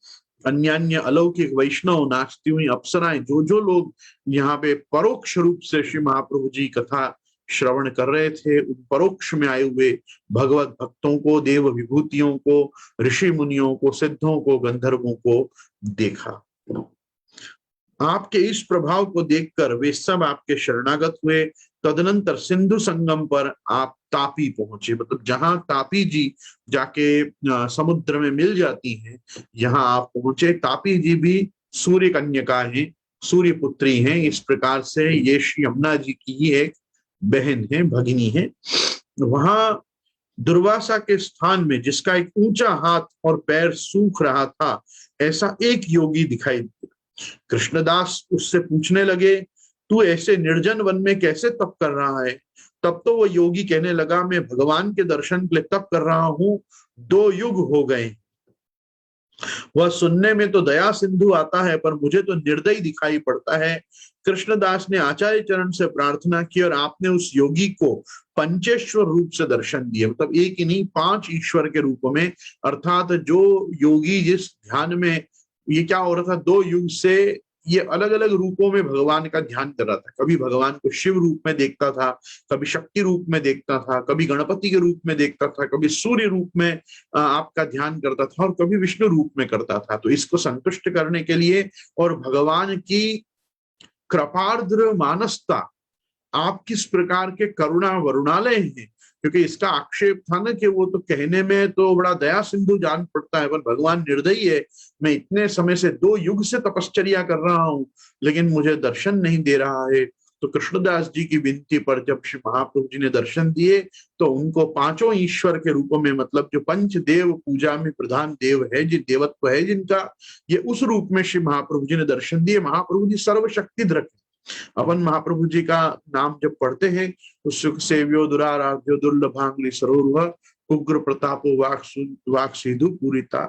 अन्य अलौकिक, वैष्णव, नाचती हुई अप्सराएं, जो लोग यहाँ पे परोक्ष रूप से श्री महाप्रभु जी कथा श्रवण कर रहे थे, उन परोक्ष में आए हुए भगवत भक्तों को, देव विभूतियों को, ऋषि मुनियों को, सिद्धों को, गंधर्वों को देखा। आपके इस प्रभाव को देखकर वे सब आपके शरणागत हुए। तदनंतर सिंधु संगम पर आप तापी पहुंचे, मतलब जहां तापी जी जाके समुद्र में मिल जाती हैं, यहाँ आप पहुंचे। तापी जी भी सूर्य कन्यका है, सूर्य पुत्री हैं। इस प्रकार से ये श्री यमुना जी की ही एक बहन है, भगिनी है। वहां दुर्वासा के स्थान में जिसका एक ऊंचा हाथ और पैर सूख रहा था, ऐसा एक योगी दिखाई दिया। कृष्णदास उससे पूछने लगे, तू ऐसे निर्जन वन में कैसे तप कर रहा है? तब तो वो योगी कहने लगा, मैं भगवान के दर्शन के लिए तप कर रहा हूं, 2 युग हो गए। वह सुनने में तो दया सिंधु आता है, पर मुझे तो निर्दयी दिखाई पड़ता है। कृष्णदास ने आचार्य चरण से प्रार्थना की और आपने उस योगी को पंचेश्वर रूप से दर्शन दिए, मतलब एक ही नहीं 5 ईश्वर के रूप में। अर्थात जो योगी जिस ध्यान में ये क्या हो रहा था, 2 युग से ये अलग अलग रूपों में भगवान का ध्यान कर रहा था। कभी भगवान को शिव रूप में देखता था, कभी शक्ति रूप में देखता था, कभी गणपति के रूप में देखता था, कभी सूर्य रूप में आपका ध्यान करता था और कभी विष्णु रूप में करता था। तो इसको संतुष्ट करने के लिए और भगवान की कृपार्द्र मानसता, आप किस प्रकार के करुणा वरुणालय हैं, क्योंकि इसका आक्षेप था ना कि वो तो कहने में तो बड़ा दया सिंधु जान पड़ता है, पर भगवान निर्दयी है। मैं इतने समय से 2 युग से तपश्चर्या कर रहा हूं, लेकिन मुझे दर्शन नहीं दे रहा है। तो कृष्णदास जी की विनती पर जब श्री महाप्रभु जी ने दर्शन दिए, तो उनको 5 ईश्वर के रूपों में, मतलब जो पंच देव पूजा में प्रधान देव है, जिन देवत्व है जिनका, ये उस रूप में श्री महाप्रभु जी ने दर्शन दिए। महाप्रभु जी सर्वशक्तिधर। अपन महाप्रभु जी का नाम जब पढ़ते हैं तो सुख सेव्यो दुराराध्यो दुर्लभांगली सरोवर उग्र प्रतापो वाक सिधु पूरिता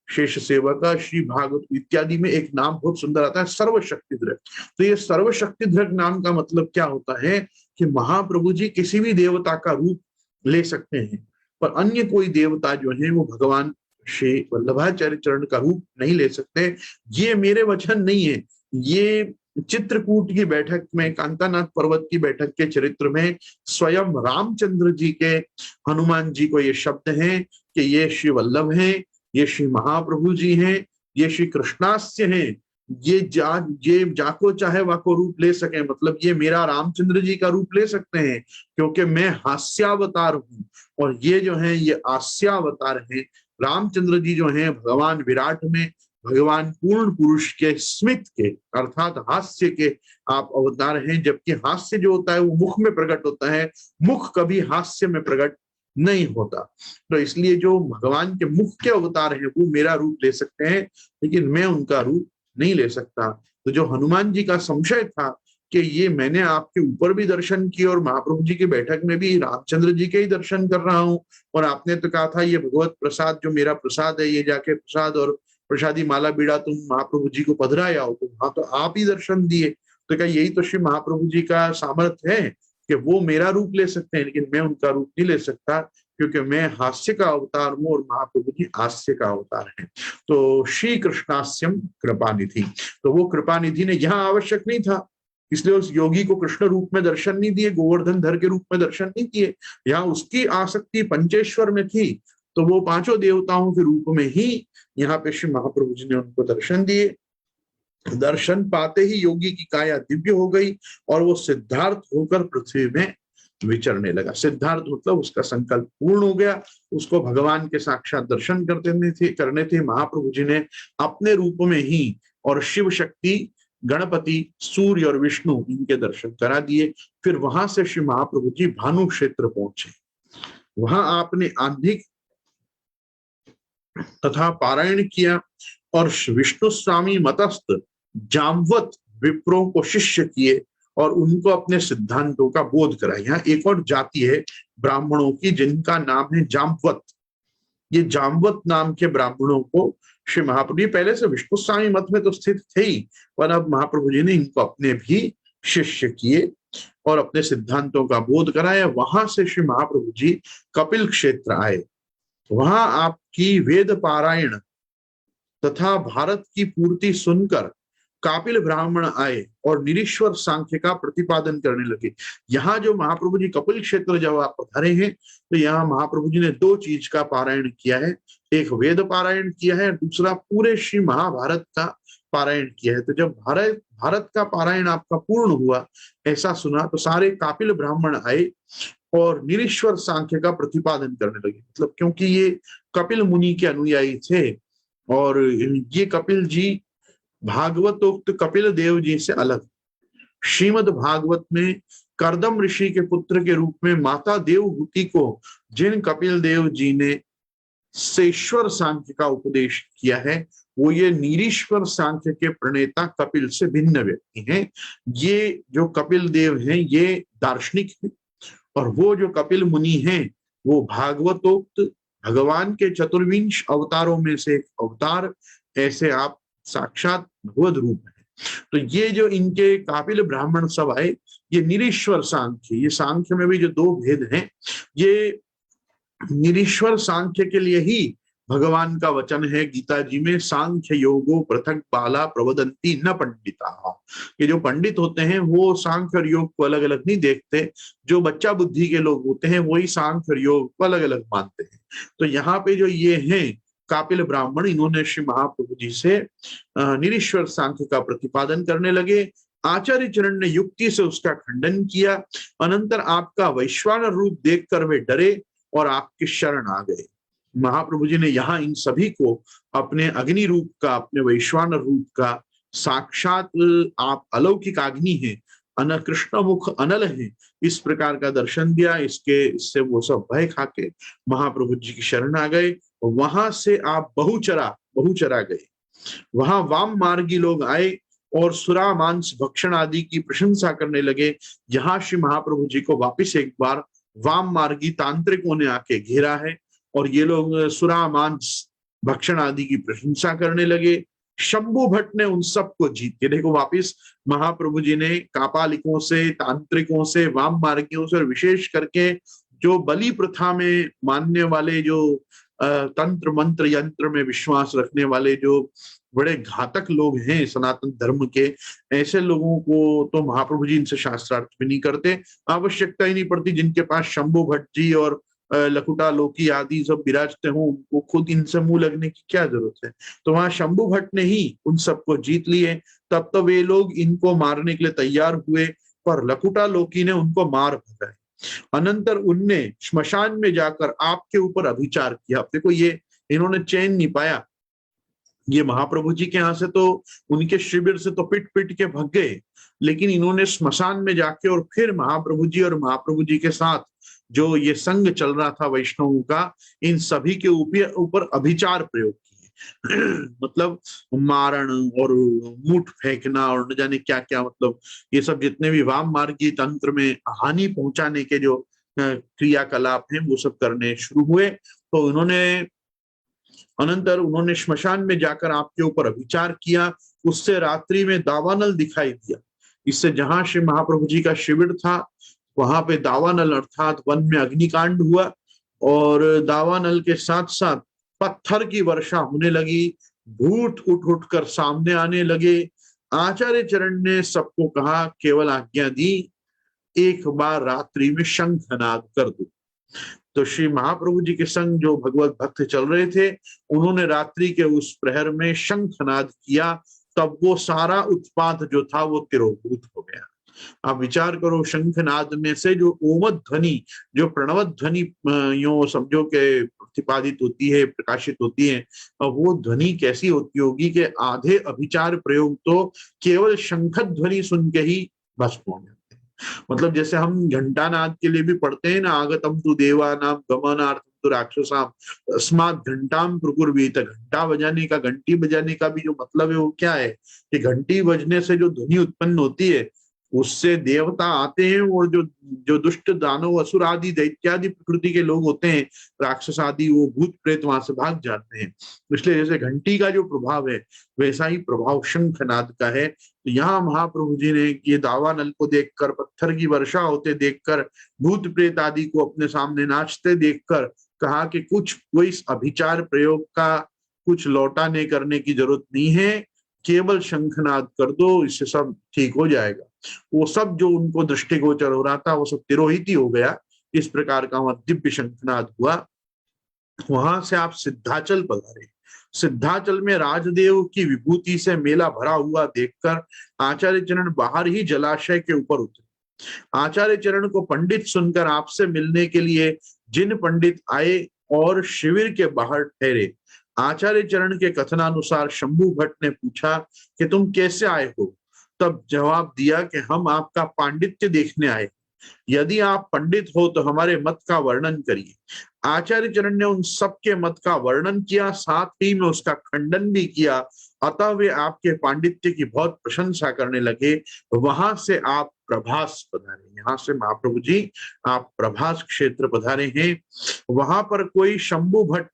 शेष सेवका श्री भागवत इत्यादि में एक नाम बहुत सुंदर आता है, सर्वशक्तिधर। तो ये सर्वशक्तिधर नाम का मतलब क्या होता है कि महाप्रभु जी किसी भी देवता का रूप ले सकते हैं, पर अन्य कोई देवता जो है वो भगवान श्री वल्लभाचार्य चरण का रूप नहीं ले सकते। ये मेरे वचन नहीं है, ये चित्रकूट की बैठक में, कांतानाथ पर्वत की बैठक के चरित्र में स्वयं रामचंद्र जी के हनुमान जी को ये शब्द हैं कि ये श्री वल्लभ हैं, ये श्री महाप्रभु जी हैं, ये श्री कृष्णास्य हैं, ये जाको चाहे वाको रूप ले सके, मतलब ये मेरा रामचंद्र जी का रूप ले सकते हैं क्योंकि मैं हास्यावतार हूं और ये जो है ये हास्यावतार है। रामचंद्र जी जो हैं भगवान विराट में, भगवान पूर्ण पुरुष के स्मित के अर्थात हास्य के आप अवतार हैं, जबकि हास्य जो होता है वो मुख में प्रकट होता है, मुख कभी हास्य में प्रकट नहीं होता। तो इसलिए जो भगवान के मुख के अवतार हैं वो मेरा रूप ले सकते हैं, लेकिन मैं उनका रूप नहीं ले सकता। तो जो हनुमान जी का संशय था कि ये मैंने आपके ऊपर भी दर्शन किए और महाप्रभु जी की बैठक में भी रामचंद्र जी के ही दर्शन कर रहा हूं, और आपने तो कहा था ये भगवत प्रसाद जो मेरा प्रसाद है, ये जाके प्रसाद और प्रसादी माला बीड़ा तुम महाप्रभु जी को पधराया हो, तो वहां तो आप ही दर्शन दिए। तो क्या यही तो श्री महाप्रभु जी का सामर्थ्य है कि वो मेरा रूप ले सकते हैं, लेकिन मैं उनका रूप नहीं ले सकता क्योंकि मैं हास्य का अवतार हूं और महाप्रभु जी हास्य का अवतार हैं। तो श्री कृष्णास्यम कृपानिधि, तो वो कृपानिधि ने यहाँ आवश्यक नहीं था, इसलिए उस योगी को कृष्ण रूप में दर्शन नहीं दिए, गोवर्धन धर के रूप में दर्शन नहीं दिए। यहाँ उसकी आसक्ति पंचेश्वर में थी, तो वो पांचों देवताओं के रूप में ही यहाँ पे श्री महाप्रभु जी ने उनको दर्शन दिए। दर्शन पाते ही योगी की काया दिव्य हो गई और वो सिद्धार्थ होकर पृथ्वी में विचरने लगा। सिद्धार्थ मतलब उसका संकल्प पूर्ण हो गया, उसको भगवान के साक्षात दर्शन करने थे। महाप्रभु जी ने अपने रूप में ही और शिव शक्ति, गणपति, सूर्य और विष्णु इनके दर्शन करा दिए। फिर वहां से श्री महाप्रभु जी भानु क्षेत्र पहुंचे। वहां आपने आंधिक तथा पारायण किया और विष्णु स्वामी मतस्थ जामवत विप्रों को शिष्य किए और उनको अपने सिद्धांतों का बोध कराया। यहाँ एक और जाति है ब्राह्मणों की जिनका नाम है जामवत। ये जामवत नाम के ब्राह्मणों को श्री महाप्रभु पहले से विष्णु स्वामी मत में तो स्थित थे ही, पर अब महाप्रभु जी ने इनको अपने भी शिष्य किए और अपने सिद्धांतों का बोध कराया। वहां से श्री महाप्रभु जी कपिल क्षेत्र आए। वहां आपकी वेद पारायण तथा भारत की पूर्ति सुनकर कापिल ब्राह्मण आए और निरीश्वर सांख्य का प्रतिपादन करने लगे। यहाँ जो महाप्रभु जी कपिल क्षेत्र जब आप पधारे हैं तो यहाँ महाप्रभु जी ने दो चीज का पारायण किया है, एक वेद पारायण किया है, दूसरा पूरे श्री महाभारत का पारायण किया है। तो जब भारत का पारायण आपका पूर्ण हुआ ऐसा सुना तो सारे कापिल ब्राह्मण आए और निरीश्वर सांख्य का प्रतिपादन करने लगे। मतलब क्योंकि ये कपिल मुनि के अनुयायी थे और ये कपिल जी भागवतोक्त कपिल देव जी से अलग। श्रीमद् भागवत में कर्दम ऋषि के पुत्र के रूप में माता देवहूति को जिन कपिल देव जी ने सेश्वर सांख्य का उपदेश किया है वो ये निरीश्वर सांख्य के प्रणेता कपिल से भिन्न व्यक्ति हैं। ये जो कपिल देव हैं ये दार्शनिक हैं और वो जो कपिल मुनि हैं वो भागवतोक्त भगवान के चतुर्विंश अवतारों में से एक अवतार, ऐसे आप साक्षात भगवद रूप है। तो ये जो इनके कापिल ब्राह्मण सब आए ये निरीश्वर सांख्य, ये सांख्य में भी जो दो भेद हैं, ये निरीश्वर सांख्य के लिए ही भगवान का वचन है गीता जी में, सांख्य योगो पृथक बाला प्रवदंती न पंडिता। ये जो पंडित होते हैं वो सांख्य और योग को अलग अलग नहीं देखते, जो बच्चा बुद्धि के लोग होते हैं वही सांख्य और योग को अलग अलग मानते हैं। तो यहाँ पे जो ये हैं कापिल ब्राह्मण, इन्होंने श्री महाप्रभु जी से निरीश्वर सांख्य का प्रतिपादन करने लगे। आचार्य चरण ने युक्ति से उसका खंडन किया। अनंतर आपका वैश्वानर रूप देखकर वे डरे और आपके शरण आ गए। महाप्रभु जी ने यहाँ इन सभी को अपने अग्नि रूप का, अपने वैश्वानर रूप का, साक्षात आप अलौकिक अग्नि हैं, कृष्ण मुख अनल है, इस प्रकार का दर्शन दिया। इससे वो सब भय खाके महाप्रभु जी की शरण आ गए। वहां से आप बहुचरा गए। वहां वाम मार्गी लोग आए और सुरा मांस भक्षण आदि की प्रशंसा करने लगे। यहाँ श्री महाप्रभु जी को वापिस एक बार वाम मार्गी तांत्रिकों ने आके घेरा है और ये लोग सुरा मांस भक्षण आदि की प्रशंसा करने लगे। शंभु भट्ट ने उन सबको जीत के, देखो वापिस महाप्रभु जी ने कापालिकों से, तांत्रिकों से, वाम मार्गियों से और विशेष करके जो बलि प्रथा में मानने वाले जो तंत्र मंत्र यंत्र में विश्वास रखने वाले जो बड़े घातक लोग हैं सनातन धर्म के, ऐसे लोगों को तो महाप्रभु जी इनसे शास्त्रार्थ भी नहीं करते, आवश्यकता ही नहीं पड़ती। जिनके पास शंभु भट्ट जी और लकुटा लोकी आदि सब विराजते हों, उनको खुद इनसे मुंह लगने की क्या जरूरत है। तो वहां शंभु भट्ट ने ही उन सबको जीत लिए। तब तो वे लोग इनको मारने के लिए तैयार हुए, पर लकुटा लोकी ने उनको मार भगाए। अनंतर उनने श्मशान में जाकर आपके ऊपर अभिचार किया। देखो ये इन्होंने चैन नहीं पाया, ये महाप्रभु जी के यहाँ से तो उनके शिविर से तो पिट पिट के भाग गए, लेकिन इन्होंने श्मशान में जाके और फिर महाप्रभु जी और महाप्रभु जी के साथ जो ये संग चल रहा था वैष्णवों का, इन सभी के ऊपर अभिचार प्रयोग किए। मतलब मारण और मुठ फेंकना और न जाने क्या क्या, मतलब ये सब जितने भी वाम मार्गी तंत्र में हानि पहुंचाने के जो क्रियाकलाप हैं वो सब करने शुरू हुए। तो अनंतर उन्होंने श्मशान में जाकर आपके ऊपर अभिचार किया। उससे रात्रि में दावानल दिखाई दिया। इससे जहां श्री महाप्रभु जी का शिविर था वहां पे दावानल अर्थात वन में अग्निकांड हुआ, और दावानल के साथ साथ पत्थर की वर्षा होने लगी, भूत उठ उठ कर सामने आने लगे। आचार्य चरण ने सबको कहा, केवल आज्ञा दी, एक बार रात्रि में शंखनाद कर दो। तो श्री महाप्रभु जी के संग जो भगवत भक्त चल रहे थे, उन्होंने रात्रि के उस प्रहर में शंखनाद किया। तब वो सारा उत्पात जो था वो तिरोभूत हो गया। आप विचार करो, शंखनाद में से जो ओमत ध्वनि, जो प्रणव ध्वनि यो समझो के प्रतिपादित होती है, प्रकाशित होती है, वो ध्वनि कैसी होती होगी कि आधे अभिचार प्रयोग तो केवल शंख ध्वनि सुन के ही भस्म हो जाते हैं। मतलब जैसे हम घंटानाद के लिए भी पढ़ते हैं ना, आगतम तु देवानाम गमनार्थम तु राक्षसाम अस्मात् घंटाम प्रकुर्वीत। घंटा बजाने का, घंटी बजाने का भी जो मतलब है वो क्या है कि घंटी बजने से जो ध्वनि उत्पन्न होती है उससे देवता आते हैं, और जो जो दुष्ट दानव असुर आदि दैत्यादि प्रकृति के लोग होते हैं, राक्षस आदि, वो भूत प्रेत वहां से भाग जाते हैं। इसलिए जैसे घंटी का जो प्रभाव है वैसा ही प्रभाव शंखनाद का है। तो यहाँ महाप्रभु जी ने ये दावानल को देखकर, पत्थर की वर्षा होते देखकर, भूत प्रेत आदि को अपने सामने नाचते देखकर कहा कि कुछ कोई इस अभिचार प्रयोग का कुछ लौटाने करने की जरूरत नहीं है, केवल शंखनाद कर दो, इससे सब ठीक हो जाएगा। वो सब जो उनको दृष्टिगोचर हो रहा था वो सब तिरोहित ही हो गया। इस प्रकार का वहां दिव्य शंखनाद हुआ। वहां से आप सिद्धाचल पधारे। सिद्धाचल में राजदेव की विभूति से मेला भरा हुआ देखकर आचार्य चरण बाहर ही जलाशय के ऊपर उतरे। आचार्य चरण को पंडित सुनकर आपसे मिलने के लिए जिन पंडित आए और शिविर के बाहर ठहरे, आचार्य चरण के कथनानुसार शंभु भट्ट ने पूछा कि तुम कैसे आए हो। तब जवाब दिया कि हम आपका पांडित्य देखने आए, यदि आप पंडित हो तो हमारे मत का वर्णन करिए। आचार्य चरण ने उन सबके मत का वर्णन किया, साथ ही में उसका खंडन भी किया। अतः वे आपके पांडित्य की बहुत प्रशंसा करने लगे। वहां से आप प्रभास पधारे। यहाँ से महाप्रभु जी आप प्रभास क्षेत्र पधारे हैं। वहां पर कोई शंभु भट्ट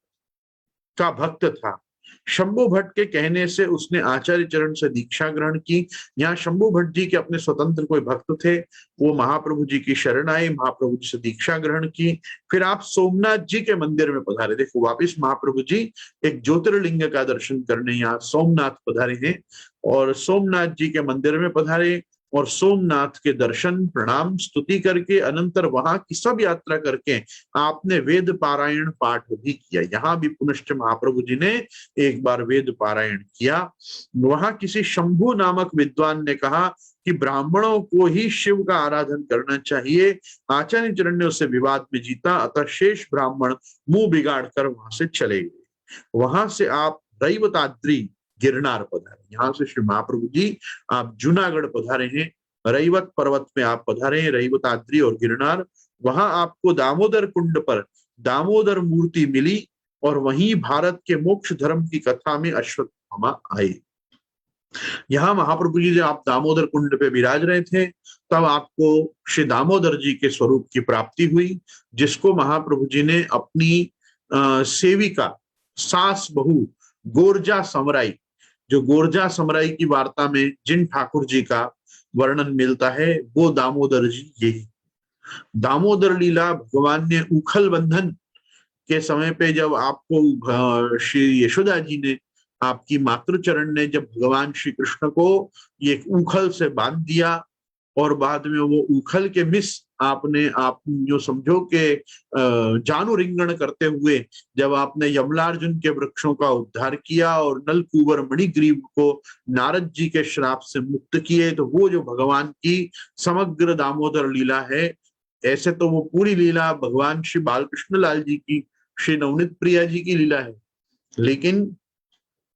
का भक्त था। शंभु भट्ट के कहने से उसने आचार्य चरण से दीक्षा ग्रहण की। यहाँ शंभु भट्ट जी के अपने स्वतंत्र कोई भक्त थे, वो महाप्रभु जी की शरण आए, महाप्रभु जी से दीक्षा ग्रहण की। फिर आप सोमनाथ जी के मंदिर में पधारे। देखो वापिस महाप्रभु जी एक ज्योतिर्लिंग का दर्शन करने यहाँ सोमनाथ पधारे हैं, और सोमनाथ जी के मंदिर में पधारे और सोमनाथ के दर्शन प्रणाम स्तुति करके अनंतर वहां की सब यात्रा करके आपने वेद पारायण पाठ भी किया। यहाँ भी पुनश्च महाप्रभु जी ने एक बार वेद पारायण किया। वहां किसी शंभु नामक विद्वान ने कहा कि ब्राह्मणों को ही शिव का आराधन करना चाहिए। आचार्य चरण ने उससे विवाद में जीता, अतः शेष ब्राह्मण मुंह बिगाड़ कर वहां से चले गए। वहां से आप रैवताद्रि गिरनार पधारे। यहाँ से श्री महाप्रभु जी आप जूनागढ़ पधारे हैं। रैवत पर्वत में आप पधारे हैं, रैवताद्रि और गिरनार। वहां आपको दामोदर कुंड पर दामोदर मूर्ति मिली, और वहीं भारत के मोक्ष धर्म की कथा में अश्वत्थामा आए। यहाँ महाप्रभु जी जब आप दामोदर कुंड पे विराज रहे थे, तब आपको श्री दामोदर जी के स्वरूप की प्राप्ति हुई, जिसको महाप्रभु जी ने अपनी सेविका सास बहू गोरजा समराई, जो गोरजा समराई की वार्ता में जिन ठाकुर जी का वर्णन मिलता है वो दामोदर जी यही। दामोदर लीला भगवान ने उखल बंधन के समय पे जब आपको श्री यशोदा जी ने, आपकी मातृचरण ने जब भगवान श्री कृष्ण को ये ऊखल से बांध दिया, और बाद में वो उखल के मिस आपने, आप जो समझो के जानु रिंगण करते हुए जब आपने यमलार्जुन के वृक्षों का उद्धार किया और नलकूबर मणिग्रीव को नारद जी के श्राप से मुक्त किए, तो वो जो भगवान की समग्र दामोदर लीला है, ऐसे तो वो पूरी लीला भगवान श्री बालकृष्ण लाल जी की, श्री नवनीत प्रिया जी की लीला है, लेकिन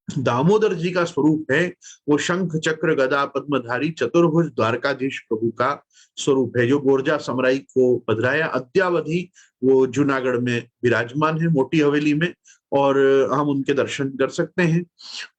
दामोदर जी का स्वरूप है वो शंख चक्र गदा पद्मधारी चतुर्भुज द्वारकाधीश प्रभु का स्वरूप है, जो गोरजा समराई को पधराया। अद्यावधि वो जूनागढ़ में विराजमान है, मोटी हवेली में, और हम उनके दर्शन कर सकते हैं।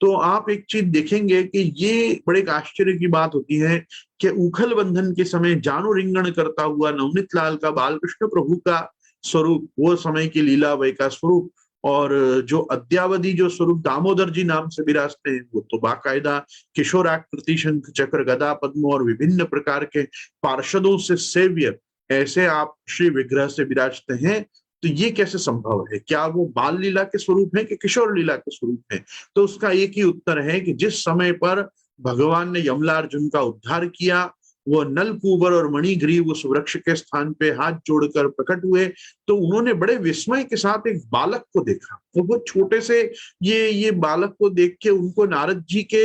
तो आप एक चीज देखेंगे कि ये बड़े एक आश्चर्य की बात होती है कि उखल बंधन के समय जानु रिंगण करता हुआ नवनीत लाल का, बालकृष्ण प्रभु का स्वरूप, वो समय की लीला वय का स्वरूप, और जो अद्यावधि जो स्वरूप दामोदर जी नाम से विराजते हैं, वो तो बाकायदा किशोराकृति शंख चक्र गदा पद्म और विभिन्न प्रकार के पार्षदों से सेव्य ऐसे आप श्री विग्रह से विराजते हैं। तो ये कैसे संभव है? क्या वो बाल लीला के स्वरूप है कि किशोर लीला के स्वरूप है? तो उसका एक ही उत्तर है कि जिस समय पर भगवान ने यमलार्जुन का उद्धार किया, वो नलकूबर और मणिग्रीव उस वृक्ष के स्थान पे हाथ जोड़कर प्रकट हुए, तो उन्होंने बड़े विस्मय के साथ एक बालक को देखा। तो वो छोटे से ये बालक को देख के उनको नारद जी के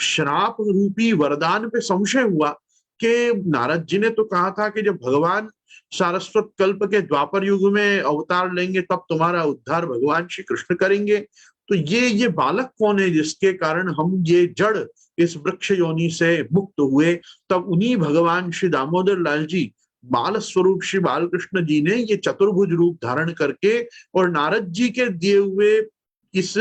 श्राप रूपी वरदान पे संशय हुआ कि नारद जी ने तो कहा था कि जब भगवान सारस्वत कल्प के द्वापर युग में अवतार लेंगे तब तुम्हारा उद्धार भगवान श्री कृष्ण करेंगे। तो ये बालक कौन है जिसके कारण हम ये जड़ इस वृक्ष योनि से मुक्त हुए? तब उन्हीं भगवान श्री दामोदर लाल जी, बाल स्वरूप श्री बालकृष्ण जी ने ये चतुर्भुज रूप धारण करके और नारद जी के दिए हुए इस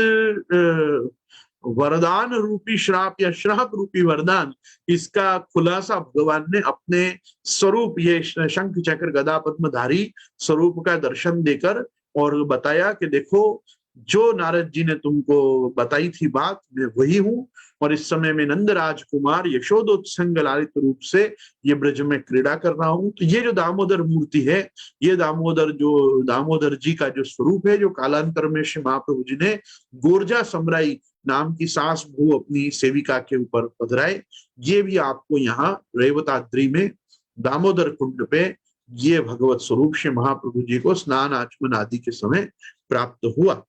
वरदान रूपी श्राप या श्राप रूपी वरदान, इसका खुलासा भगवान ने अपने स्वरूप ये शंख चक्र गदा पद्मधारी स्वरूप का दर्शन देकर और बताया कि देखो, जो नारद जी ने तुमको बताई थी बात, मैं वही हूं, और इस समय में नंद राजकुमार यशोदोत्संग लालित रूप से ये ब्रज में क्रीड़ा कर रहा हूं। तो ये जो दामोदर मूर्ति है, ये दामोदर जी का जो स्वरूप है, जो कालांतर में श्री महाप्रभु जी ने गोरजा समराई नाम की सास भू अपनी सेविका के ऊपर पधराए, ये भी आपको यहाँ रेवताद्री में दामोदर कुंड पे ये भगवत स्वरूप श्री महाप्रभु जी को स्नान आचमन आदि के समय प्राप्त हुआ।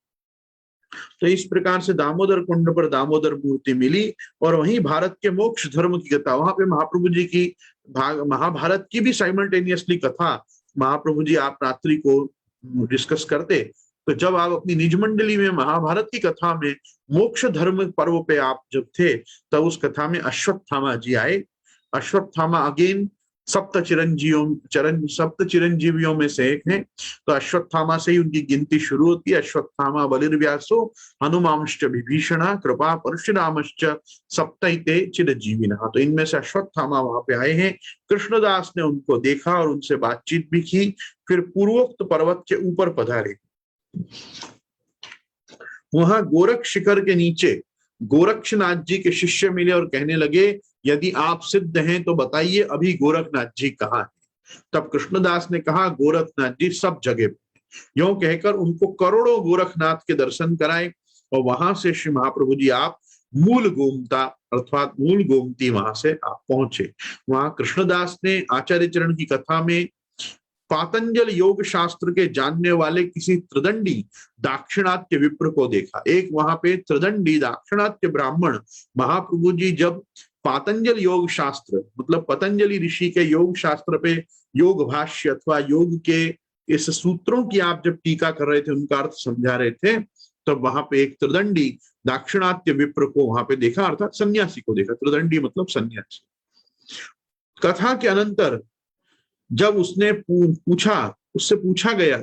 तो इस प्रकार से दामोदर कुंड पर दामोदर मूर्ति मिली, और वहीं भारत के मोक्ष धर्म की कथा, वहां पे महाप्रभु जी की महाभारत की भी साइमल्टेनियसली कथा महाप्रभु जी आप रात्रि को डिस्कस करते। तो जब आप अपनी निज मंडली में महाभारत की कथा में मोक्ष धर्म पर्व पे आप जब थे, तब उस कथा में अश्वत्थामा जी आए। अश्वत्थामा अगेन सप्त चिरंजीवियों में से एक है। तो अश्वत्थामा से ही उनकी गिनती शुरू होती है। अश्वत्थामा बलिर्व्यासो हनुमांश्च विभीषणा कृपा परशुरामश्च सप्तैते चिरजीविनः। तो इनमें से अश्वत्थामा वहां पे आए हैं। कृष्णदास ने उनको देखा और उनसे बातचीत भी की, फिर पूर्वोक्त पर्वत के ऊपर पधारे। वहां गोरख शिखर के नीचे गोरक्षनाथ जी के शिष्य मिले और कहने लगे, यदि आप सिद्ध हैं तो बताइए अभी गोरखनाथ जी कहाँ हैं? तब कृष्णदास ने कहा, गोरखनाथ जी सब जगह पे। यूं कहकर उनको करोड़ों गोरखनाथ के दर्शन कराए, और वहां से श्री महाप्रभु जी आप मूल गोमता अर्थात मूल गोमती वहां से आप पहुंचे। वहां कृष्णदास ने आचार्य चरण की कथा में पातंजल योग शास्त्र के जानने वाले किसी त्रिदंडी दाक्षिणात्य विप्र को देखा। एक वहां पे त्रिदंडी दाक्षिणात्य ब्राह्मण महाप्रभु जी जब पातंजल योग शास्त्र मतलब पतंजलि ऋषि के योग शास्त्र पे योग भाष्य अथवा योग के इस सूत्रों की आप जब टीका कर रहे थे, उनका अर्थ समझा रहे थे, तब वहां पे एक त्रिदंडी दाक्षिणात्य विप्र को वहां पे देखा, अर्थात सन्यासी को देखा। त्रिदंडी मतलब सन्यासी। कथा के अनंतर जब उसने उससे पूछा गया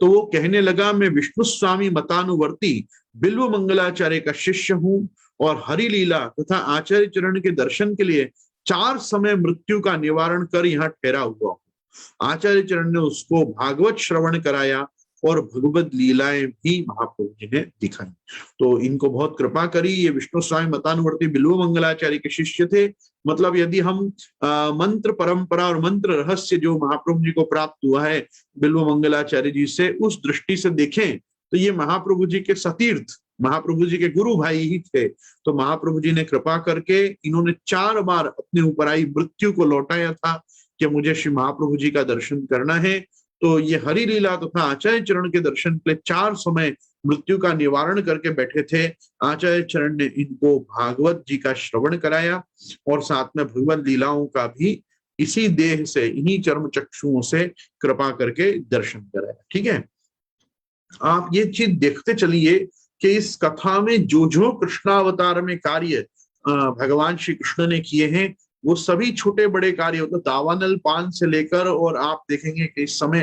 तो वो कहने लगा, मैं विष्णु स्वामी मतानुवर्ती बिल्व मंगलाचार्य का शिष्य हूं और हरि लीला तथा आचार्य चरण के दर्शन के लिए 4 समय मृत्यु का निवारण कर यहाँ ठहरा हुआ हूं। आचार्य चरण ने उसको भागवत श्रवण कराया और भगवत लीलाएं भी महाप्रभु जी ने दिखाई। तो इनको बहुत कृपा करी। ये विष्णु स्वामी मतानुवर्ती बिल्व मंगलाचार्य के शिष्य थे। मतलब यदि हम मंत्र परंपरा और मंत्र रहस्य जो महाप्रभु जी को प्राप्त हुआ है बिल्व मंगलाचार्य जी से, उस दृष्टि से देखें तो ये महाप्रभु जी के सतीर्थ, महाप्रभु जी के गुरु भाई ही थे। तो महाप्रभु जी ने कृपा करके इन्होंने 4 बार अपने ऊपर आई मृत्यु को लौटाया था कि मुझे श्री महाप्रभु जी का दर्शन करना है। तो ये हरि लीला तथा आचार्य चरण के दर्शन के लिए 4 समय मृत्यु का निवारण करके बैठे थे। आचार्य चरण ने इनको भागवत जी का श्रवण कराया और साथ में भगवत लीलाओं का भी इसी देह से, इन्हीं चर्म चक्षुओं से कृपा करके दर्शन कराया। ठीक है, आप ये चीज देखते चलिए कि इस कथा में जो जो कृष्णावतार में कार्य भगवान श्री कृष्ण ने किए हैं वो सभी छोटे बड़े कार्य होते, दावानल पान से लेकर, और आप देखेंगे कि इस समय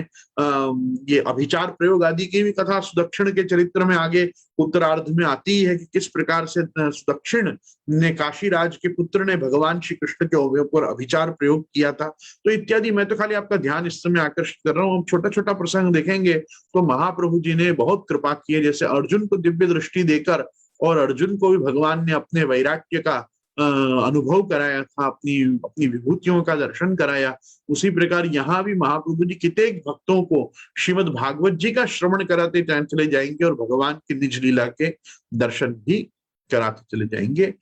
ये अभिचार प्रयोग आदि की भी कथा सुदक्षिण के चरित्र में आगे उत्तरार्ध में आती है कि किस प्रकार से सुदक्षिण ने, काशीराज के पुत्र ने भगवान श्री कृष्ण के ऊपर अभिचार प्रयोग किया था। तो इत्यादि मैं तो खाली आपका ध्यान इस समय आकर्षित कर रहा हूँ। हम छोटा छोटा प्रसंग देखेंगे तो महाप्रभु जी ने बहुत कृपा की है। जैसे अर्जुन को दिव्य दृष्टि देकर और अर्जुन को भी भगवान ने अपने वैराग्य का अनुभव कराया था, अपनी विभूतियों का दर्शन कराया। उसी प्रकार यहाँ भी महाप्रभु जी कितने भक्तों को श्रीमद् भागवत जी का श्रवण कराते चले जाएंगे और भगवान की निज लीला के दर्शन भी कराते चले जाएंगे।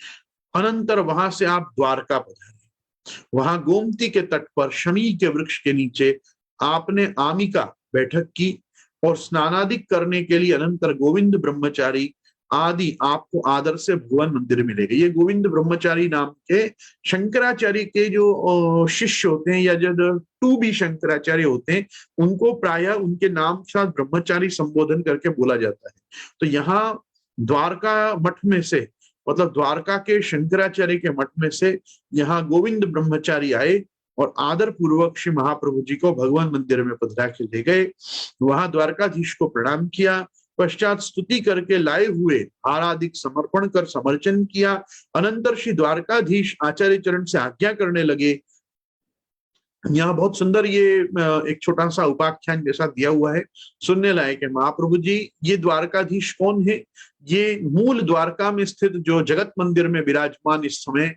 अनंतर वहां से आप द्वारका पधारे। वहां गोमती के तट पर शमी के वृक्ष के नीचे आपने आमिका बैठक की और स्नानादिक करने के लिए अनंतर गोविंद ब्रह्मचारी आदि आपको आदर से भगवान मंदिर मिलेगा। ये गोविंद ब्रह्मचारी नाम के शंकराचार्य के जो शिष्य होते हैं या जो टू बी शंकराचार्य होते हैं उनको प्रायः उनके नाम के साथ ब्रह्मचारी संबोधन करके बोला जाता है। तो यहाँ द्वारका मठ में से, मतलब द्वारका के शंकराचार्य के मठ में से यहाँ गोविंद ब्रह्मचारी आए और आदर पूर्वक श्री महाप्रभु जी को भगवान मंदिर में पधरा के ले गए। वहां द्वारकाधीश को प्रणाम किया, पश्चात स्तुति करके लाए हुए हारादिक समर्पण कर समर्चन किया। अनंतर श्री द्वारकाधीश आचार्य चरण से आज्ञा करने लगे। यहाँ बहुत सुंदर ये एक छोटा सा उपाख्यान जैसा दिया हुआ है, सुनने लायक है। महाप्रभु जी ये द्वारकाधीश कौन है? ये मूल द्वारका में स्थित जो जगत मंदिर में विराजमान इस समय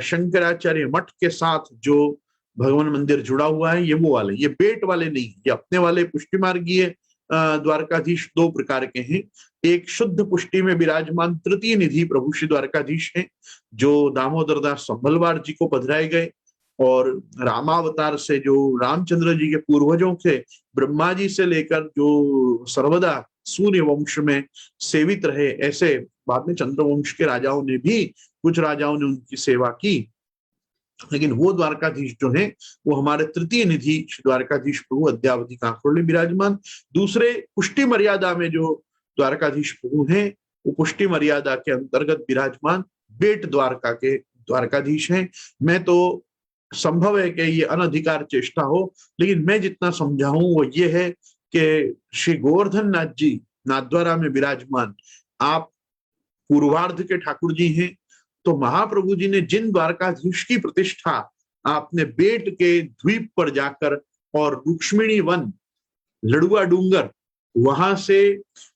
शंकराचार्य मठ के साथ जो भगवान मंदिर जुड़ा हुआ है, ये वो वाले, ये बेट वाले नहीं, ये अपने वाले पुष्टि मार्गीय द्वारकाधीश 2 प्रकार के हैं। एक शुद्ध पुष्टि में विराजमान तृतीय निधि प्रभु श्री द्वारकाधीश हैं जो दामोदर दास संभलवार जी को पधराए गए, और रामावतार से जो रामचंद्र जी के पूर्वजों से ब्रह्मा जी से लेकर जो सर्वदा सूर्य वंश में सेवित रहे, ऐसे बाद में चंद्रवंश के राजाओं ने भी, कुछ राजाओं ने उनकी सेवा की, लेकिन वो द्वारकाधीश जो है वो हमारे तृतीय निधि द्वारकाधीश प्रभु अद्यावधि कांकोड़ में विराजमान। दूसरे पुष्टि मर्यादा में जो द्वारकाधीश प्रभु हैं वो पुष्टि मर्यादा के अंतर्गत विराजमान बेट द्वारका के द्वारकाधीश हैं। मैं तो संभव है कि ये अनधिकार चेष्टा हो, लेकिन मैं जितना समझा हूं वो ये है कि श्री गोवर्धन नाथ जी नाथद्वारा में विराजमान आप पूर्वार्ध के ठाकुर जी हैं। तो महाप्रभु जी ने जिन द्वारकाधीश की प्रतिष्ठा आपने बेट के द्वीप पर जाकर और रुक्मिणी वन लड़ुआ डूंगर वहां से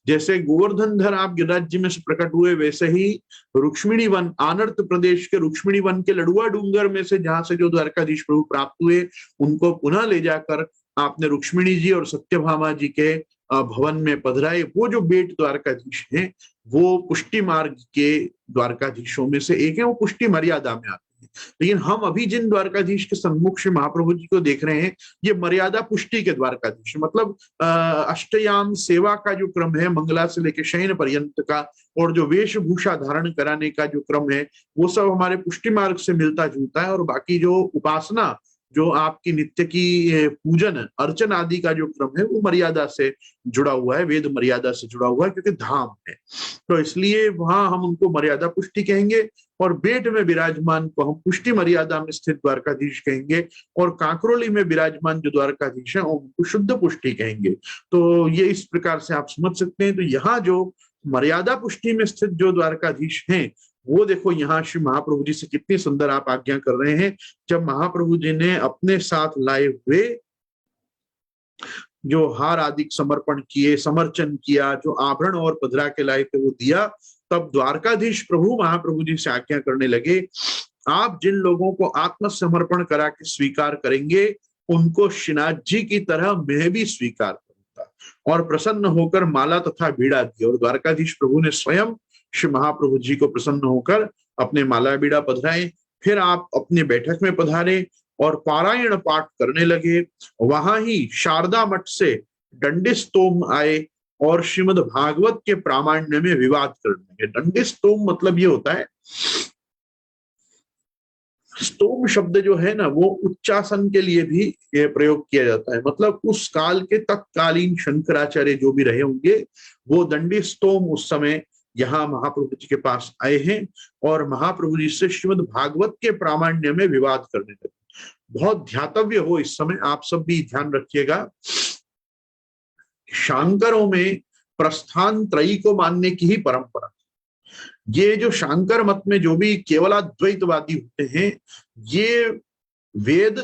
जैसे गोवर्धनधर आप गिरिराज जी में से प्रकट हुए, वैसे ही रुक्मिणी वन आनर्त प्रदेश के रुक्मिणी वन के लड़ुआ डूंगर में से जहां से जो द्वारकाधीश प्रभु प्राप्त हुए उनको पुनः ले जाकर आपने रुक्मिणी जी और सत्यभामा जी के भवन में पधराए। वो जो बेट द्वारकाधीश हैं वो पुष्टि मार्ग के द्वारकाधीशों में से एक है, वो पुष्टि मर्यादा में आते हैं। लेकिन हम अभी जिन द्वारकाधीश के सन्मुख श्री महाप्रभु जी को देख रहे हैं ये मर्यादा पुष्टि के द्वारकाधीश, मतलब अष्टयाम सेवा का जो क्रम है मंगला से लेकर शयन पर्यंत का, और जो वेशभूषा धारण कराने का जो क्रम है वो सब हमारे पुष्टि मार्ग से मिलता जुलता है। और बाकी जो उपासना, जो आपकी नित्य की पूजन अर्चन आदि का जो क्रम है वो मर्यादा से जुड़ा हुआ है, वेद मर्यादा से जुड़ा हुआ है, क्योंकि धाम है। तो इसलिए वहां हम उनको मर्यादा पुष्टि कहेंगे और बेट में विराजमान को हम पुष्टि मर्यादा में स्थित द्वारकाधीश कहेंगे, और कांकरोली में विराजमान जो द्वारकाधीश है उनको शुद्ध पुष्टि कहेंगे। तो ये इस प्रकार से आप समझ सकते हैं। तो यहाँ जो मर्यादा पुष्टि में स्थित जो द्वारकाधीश हैं वो देखो यहाँ श्री महाप्रभु जी से कितनी सुंदर आप आज्ञा कर रहे हैं। जब महाप्रभु जी ने अपने साथ लाए हुए जो हार आदि समर्पण किए, समर्चन किया, जो आभरण और पधरा के लाए थे वो दिया। तब द्वारकाधीश प्रभु महाप्रभु जी से आज्ञा करने लगे, आप जिन लोगों को आत्मसमर्पण करा के स्वीकार करेंगे उनको श्रीनाथ जी की तरह मैं भी स्वीकार करूंगा। और प्रसन्न होकर माला तथा बीड़ा दी, और द्वारकाधीश प्रभु ने स्वयं श्री महाप्रभु जी को प्रसन्न होकर अपने माला बीड़ा पधराए। फिर आप अपने बैठक में पधारे और पारायण पाठ करने लगे। वहां ही शारदा मठ से दंडिस्तोम आए और श्रीमद् भागवत के प्रामाण्य में विवाद करने लगे। दंडिस्तोम मतलब ये होता है, स्तोम शब्द जो है ना वो उच्चासन के लिए भी ये प्रयोग किया जाता है। मतलब उस काल के तत्कालीन शंकराचार्य जो भी रहे होंगे वो दंडी स्तोम उस समय यहाँ महाप्रभु जी के पास आए हैं और महाप्रभु जी से श्रीमद् भागवत के प्रामाण्य में विवाद करने लगे। बहुत ध्यातव्य हो इस समय, आप सब भी ध्यान रखिएगा, शांकरों में प्रस्थान त्रयी को मानने की ही परंपरा। ये जो शांकर मत में जो भी केवलाद्वैतवादी होते हैं, ये वेद,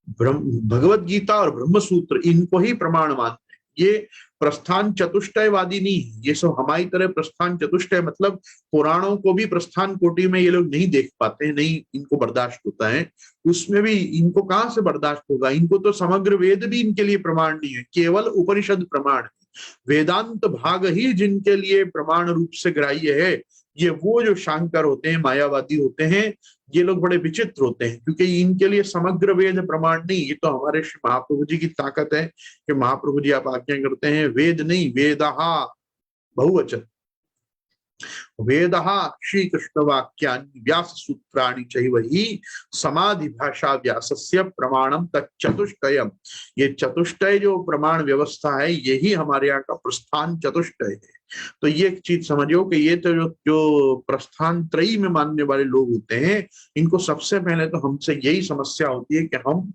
भगवत गीता और ब्रह्म सूत्र इनको ही प्रमाण मानते हैं। ये प्रस्थान चतुष्टयवादी नहीं है। ये सब हमारी तरह प्रस्थान चतुष्टय मतलब पुराणों को भी प्रस्थान कोटि में ये लोग नहीं देख पाते हैं, नहीं इनको बर्दाश्त होता है। उसमें भी इनको कहां से बर्दाश्त होगा, इनको तो समग्र वेद भी इनके लिए प्रमाण नहीं है, केवल उपनिषद प्रमाण है। वेदांत भाग ही जिनके लिए प्रमाण रूप से ग्राह्य है, ये वो जो शांकर होते हैं, मायावादी होते हैं, ये लोग बड़े विचित्र होते हैं, क्योंकि इनके लिए समग्र वेद प्रमाण नहीं। ये तो हमारे महाप्रभु जी की ताकत है कि महाप्रभु जी आप आज्ञा करते हैं वेद नहीं, वेदहा बहुवचन, वेदहा श्री कृष्ण वाक्यानि व्यास सूत्राणि चैवहि समाधि भाषा व्यासस्य प्रमाणम तच्चतुष्टयम। ये चतुष्टय जो प्रमाण व्यवस्था है यही हमारे यहाँ का प्रस्थान चतुष्टय है। तो ये एक चीज समझो कि ये तो जो प्रस्थान त्रयी में मानने वाले लोग होते हैं, इनको सबसे पहले तो हमसे यही समस्या होती है कि हम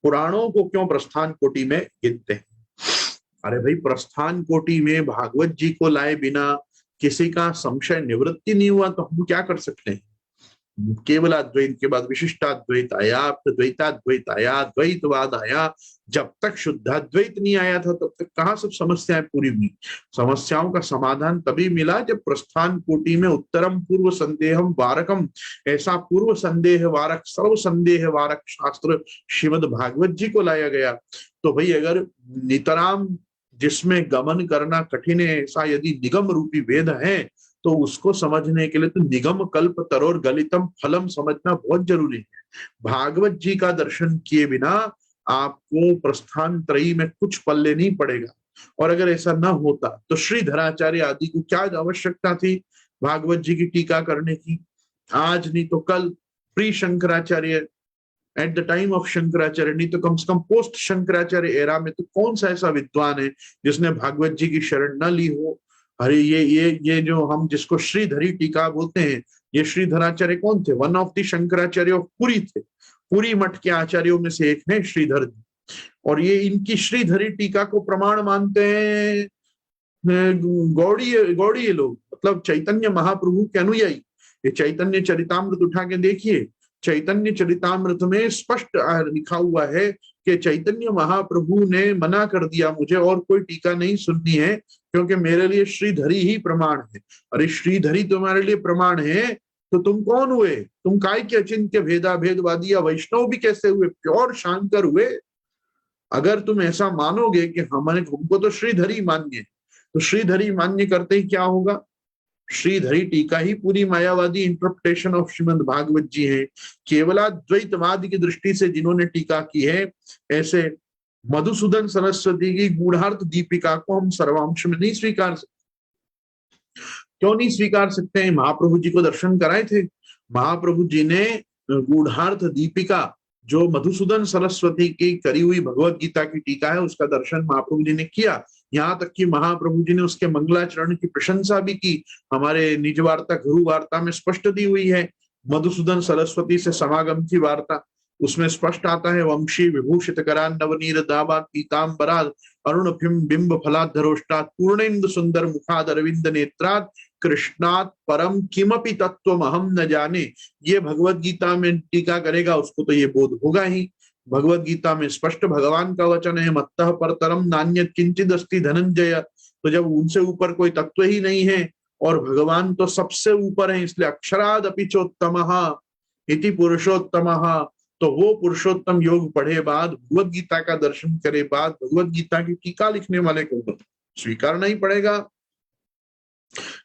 पुराणों को क्यों प्रस्थान कोटि में गिनते हैं। अरे भाई, प्रस्थान कोटि में भागवत जी को लाए बिना किसी का संशय निवृत्ति नहीं हुआ तो हम क्या कर सकते हैं। केवलाद्वैत के बाद विशिष्टाद्वैत आया, फिर द्वैताद्वैत आया, द्वैतवाद आया। जब तक शुद्धाद्वैत नहीं आया था तब तक कहाँ सब समस्याएं पूरी हुई। समस्याओं का समाधान तभी मिला जब प्रस्थान कोटि में उत्तरम पूर्व संदेहम वारकम, ऐसा पूर्व संदेह वारक, सर्व संदेह वारक शास्त्र श्रीमद् भागवत जी को लाया गया। तो भाई अगर नितराम जिसमें गमन करना कठिन है, ऐसा यदि निगम रूपी वेद है तो उसको समझने के लिए तो निगम कल्प तरोर गलितम फलम समझना बहुत जरूरी है। भागवत जी का दर्शन किए बिना आपको प्रस्थान त्रयी में कुछ पल्ले नहीं पड़ेगा। और अगर ऐसा ना होता तो श्रीधराचार्य आदि को क्या आवश्यकता थी भागवत जी की टीका करने की। आज नहीं तो कल pre Shankaracharya, at the time of Shankaracharya, नहीं तो कम से कम पोस्ट शंकराचार्य एरा में तो कौन सा ऐसा विद्वान है जिसने भागवत जी की शरण न ली हो। अरे ये जो हम जिसको श्रीधरी टीका बोलते हैं, ये श्रीधराचार्य कौन थे? One of the Shankaracharya of Puri थे। पुरी मठ के आचार्यों में से एक है श्रीधर जी, और ये इनकी श्रीधरी टीका को प्रमाण मानते हैं गौड़ीय लोग, मतलब चैतन्य महाप्रभु के अनुयायी। ये चैतन्य चरितामृत उठा के देखिए, चैतन्य चरितामृत में स्पष्ट लिखा हुआ है कि चैतन्य महाप्रभु ने मना कर दिया मुझे और कोई टीका नहीं सुननी है, क्योंकि मेरे लिए श्रीधरी ही प्रमाण है। अरे श्रीधरी तुम्हारे लिए प्रमाण है तो तुम कौन हुए? तुम काय के अचिंत्य भेदा भेदवादी या वैष्णव भी कैसे हुए? प्योर शांकर हुए। अगर तुम ऐसा मानोगे कि हमको तो श्रीधरी मान्य है, तो श्रीधरी मान्य करते ही क्या होगा? श्रीधरी टीका ही पूरी मायावादी इंटरप्रिटेशन ऑफ श्रीमद् भागवत जी है। केवलाद्वैतवाद की दृष्टि से जिन्होंने टीका की है, ऐसे मधुसूदन सरस्वती की गूढ़ार्थ दीपिका को हम सर्वांश में नहीं स्वीकार सकते। क्यों नहीं स्वीकार सकते हैं? महाप्रभु जी को दर्शन कराए थे। महाप्रभु जी ने गूढ़ार्थ दीपिका जो मधुसूदन सरस्वती की करी हुई भगवत गीता की टीका है, उसका दर्शन महाप्रभु जी ने किया। यहाँ तक कि महाप्रभु जी ने उसके मंगलाचरण की प्रशंसा भी की। हमारे निज वार्ता गुरु वार्ता में स्पष्ट दी हुई है मधुसूदन सरस्वती से समागम की वार्ता। उसमें स्पष्ट आता है, वंशी विभूषित करा नवनीर दावा पीताम्बरा अरुण बिंब फलाधरोष्टात् पूर्णेन्दु सुंदर मुखाद अरविंद नेत्रात् कृष्णात् परम किमपि तत्वम अहम न जाने। ये भगवत गीता में टीका करेगा उसको तो ये बोध होगा ही। भगवत गीता में स्पष्ट भगवान का वचन है, मत्तः परतरम नान्यत् किंचिद अस्ति धनंजय। तो जब उनसे ऊपर कोई तत्व ही नहीं है और भगवान तो सबसे ऊपर है, इसलिए अक्षराद अपि चोत्तमः इति पुरुषोत्तमः। तो वो पुरुषोत्तम योग पढ़े बाद, भगवत गीता का दर्शन करे बाद, भगवत गीता की टीका लिखने वाले को स्वीकारना ही पड़ेगा।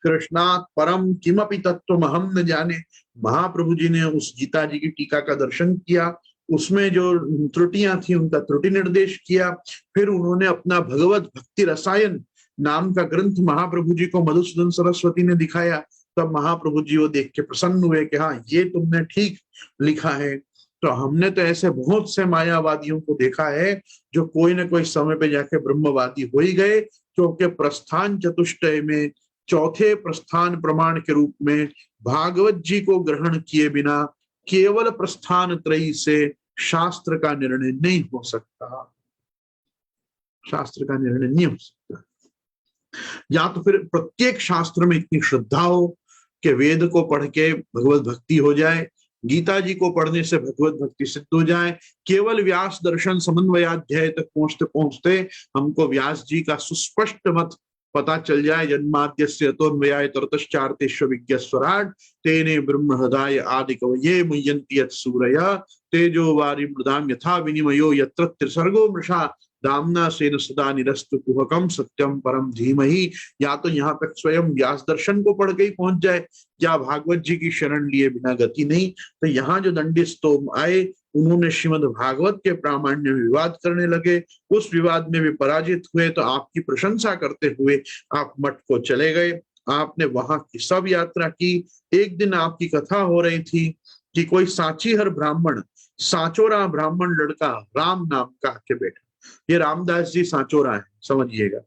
कृष्णात् परम किमपि तत्त्वम अहम न जाने। महाप्रभु जी ने उस गीता जी की टीका का दर्शन किया, उसमें जो त्रुटियां थी उनका त्रुटि निर्देश किया। फिर उन्होंने अपना भगवत भक्ति रसायन नाम का ग्रंथ महाप्रभु जी को मधुसूदन सरस्वती ने दिखाया। तब महाप्रभु जी वो देख के प्रसन्न हुए कि हाँ, ये तुमने ठीक लिखा है। तो हमने तो ऐसे बहुत से मायावादियों को देखा है जो कोई ना कोई समय पे जाके ब्रह्मवादी हो ही गए, क्योंकि प्रस्थान चतुष्टय में चौथे प्रस्थान प्रमाण के रूप में भागवत जी को ग्रहण किए बिना केवल प्रस्थान त्रयी से शास्त्र का निर्णय नहीं हो सकता। शास्त्र का निर्णय नहीं हो सकता। या तो फिर प्रत्येक शास्त्र में इतनी श्रद्धा हो कि वेद को पढ़ के भगवत भक्ति हो जाए, गीता जी को पढ़ने से भगवत भक्ति सिद्ध हो जाए, केवल व्यास दर्शन समन्वयाध्याय तक पहुंचते पहुंचते हमको व्यास जी का सुस्पष्ट मत पता चल जाए, जन्माद्यस्य तोन्मयाय तरतश्चार्तेष्व विज्ञस्वराट तेने ब्रह्म हृदय आदि कवये मुह्यन्ति यत्सूरयः तेजो वारि मृदाम यथा विनिमयो यत्र त्रिसर्गो मृषा दामना सेन सदा निरस्तु कुहकम सत्यम परम धीमहि। या तो यहाँ तक स्वयं व्यास दर्शन को पढ़ के ही पहुंच जाए, या भागवत जी की शरण लिए बिना गति नहीं। तो यहाँ जो दंडी स्तोम आए, उन्होंने श्रीमद् भागवत के प्रामाण्य में विवाद करने लगे, उस विवाद में भी पराजित हुए। तो आपकी प्रशंसा करते हुए आप मठ को चले गए, आपने वहां की सब यात्रा की। एक दिन आपकी कथा हो रही थी कि कोई सांचीहर ब्राह्मण, सांचोरा ब्राह्मण लड़का राम नाम का के बेटा, ये रामदास जी सांचोरा है, समझिएगा।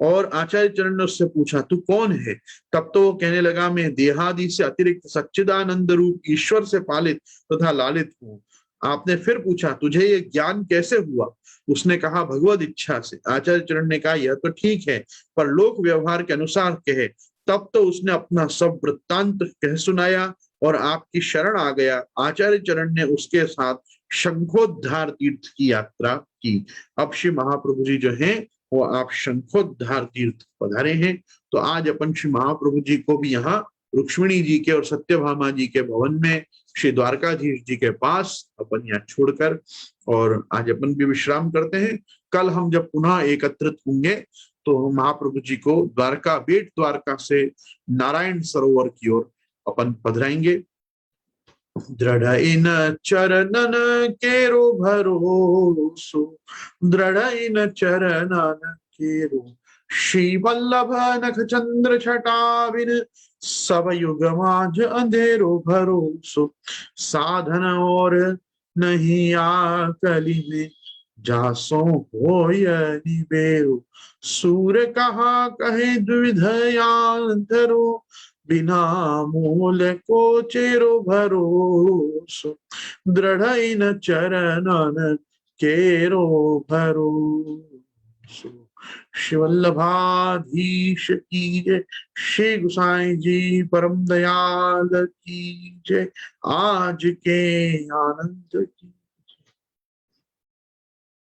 और आचार्य चरण ने उससे पूछा तू कौन है? तब तो वो कहने लगा मैं देहादि से अतिरिक्त सच्चिदानंद रूप ईश्वर से पालित तथा लालित हूँ। आपने फिर पूछा तुझे ये ज्ञान कैसे हुआ? उसने कहा भगवत इच्छा से। आचार्य चरण ने कहा यह तो ठीक है, पर लोक व्यवहार के अनुसार कहे। तब तो उसने अपना सब वृत्तांत कह सुनाया और आपकी शरण आ गया। आचार्य चरण ने उसके साथ शंखोद्धार तीर्थ की यात्रा की। अब श्री महाप्रभु जी जो हैं वो आप शंखोद्धार तीर्थ पधारे हैं। तो आज अपन श्री महाप्रभु जी को भी यहाँ रुक्मिणी जी के और सत्यभामा जी के भवन में श्री द्वारकाधीश जी के पास अपन यहाँ छोड़कर और आज अपन भी विश्राम करते हैं। कल हम जब पुनः एकत्रित होंगे तो महाप्रभु जी को द्वारका, बेट द्वारका से नारायण सरोवर की ओर अपन पधराएंगे। दृढ़ इन चरणन केरो भरोसो, दृढ़ इन चरणन केरो श्री वल्लभ नख चंद्र छटाविन सब युग माझ अंधेरो भरोसो। साधन और नहीं आकली में जासो हो निबेरो। सूर कहा कहे द्विधयांतरो बिना मूल को चेरो भरोसो। दृढ़ इन चरणन केरो भरोसो। शिवल्लभाधीश की जय, श्री गुसाई जी परम दयाल की जय, आज के आनंद की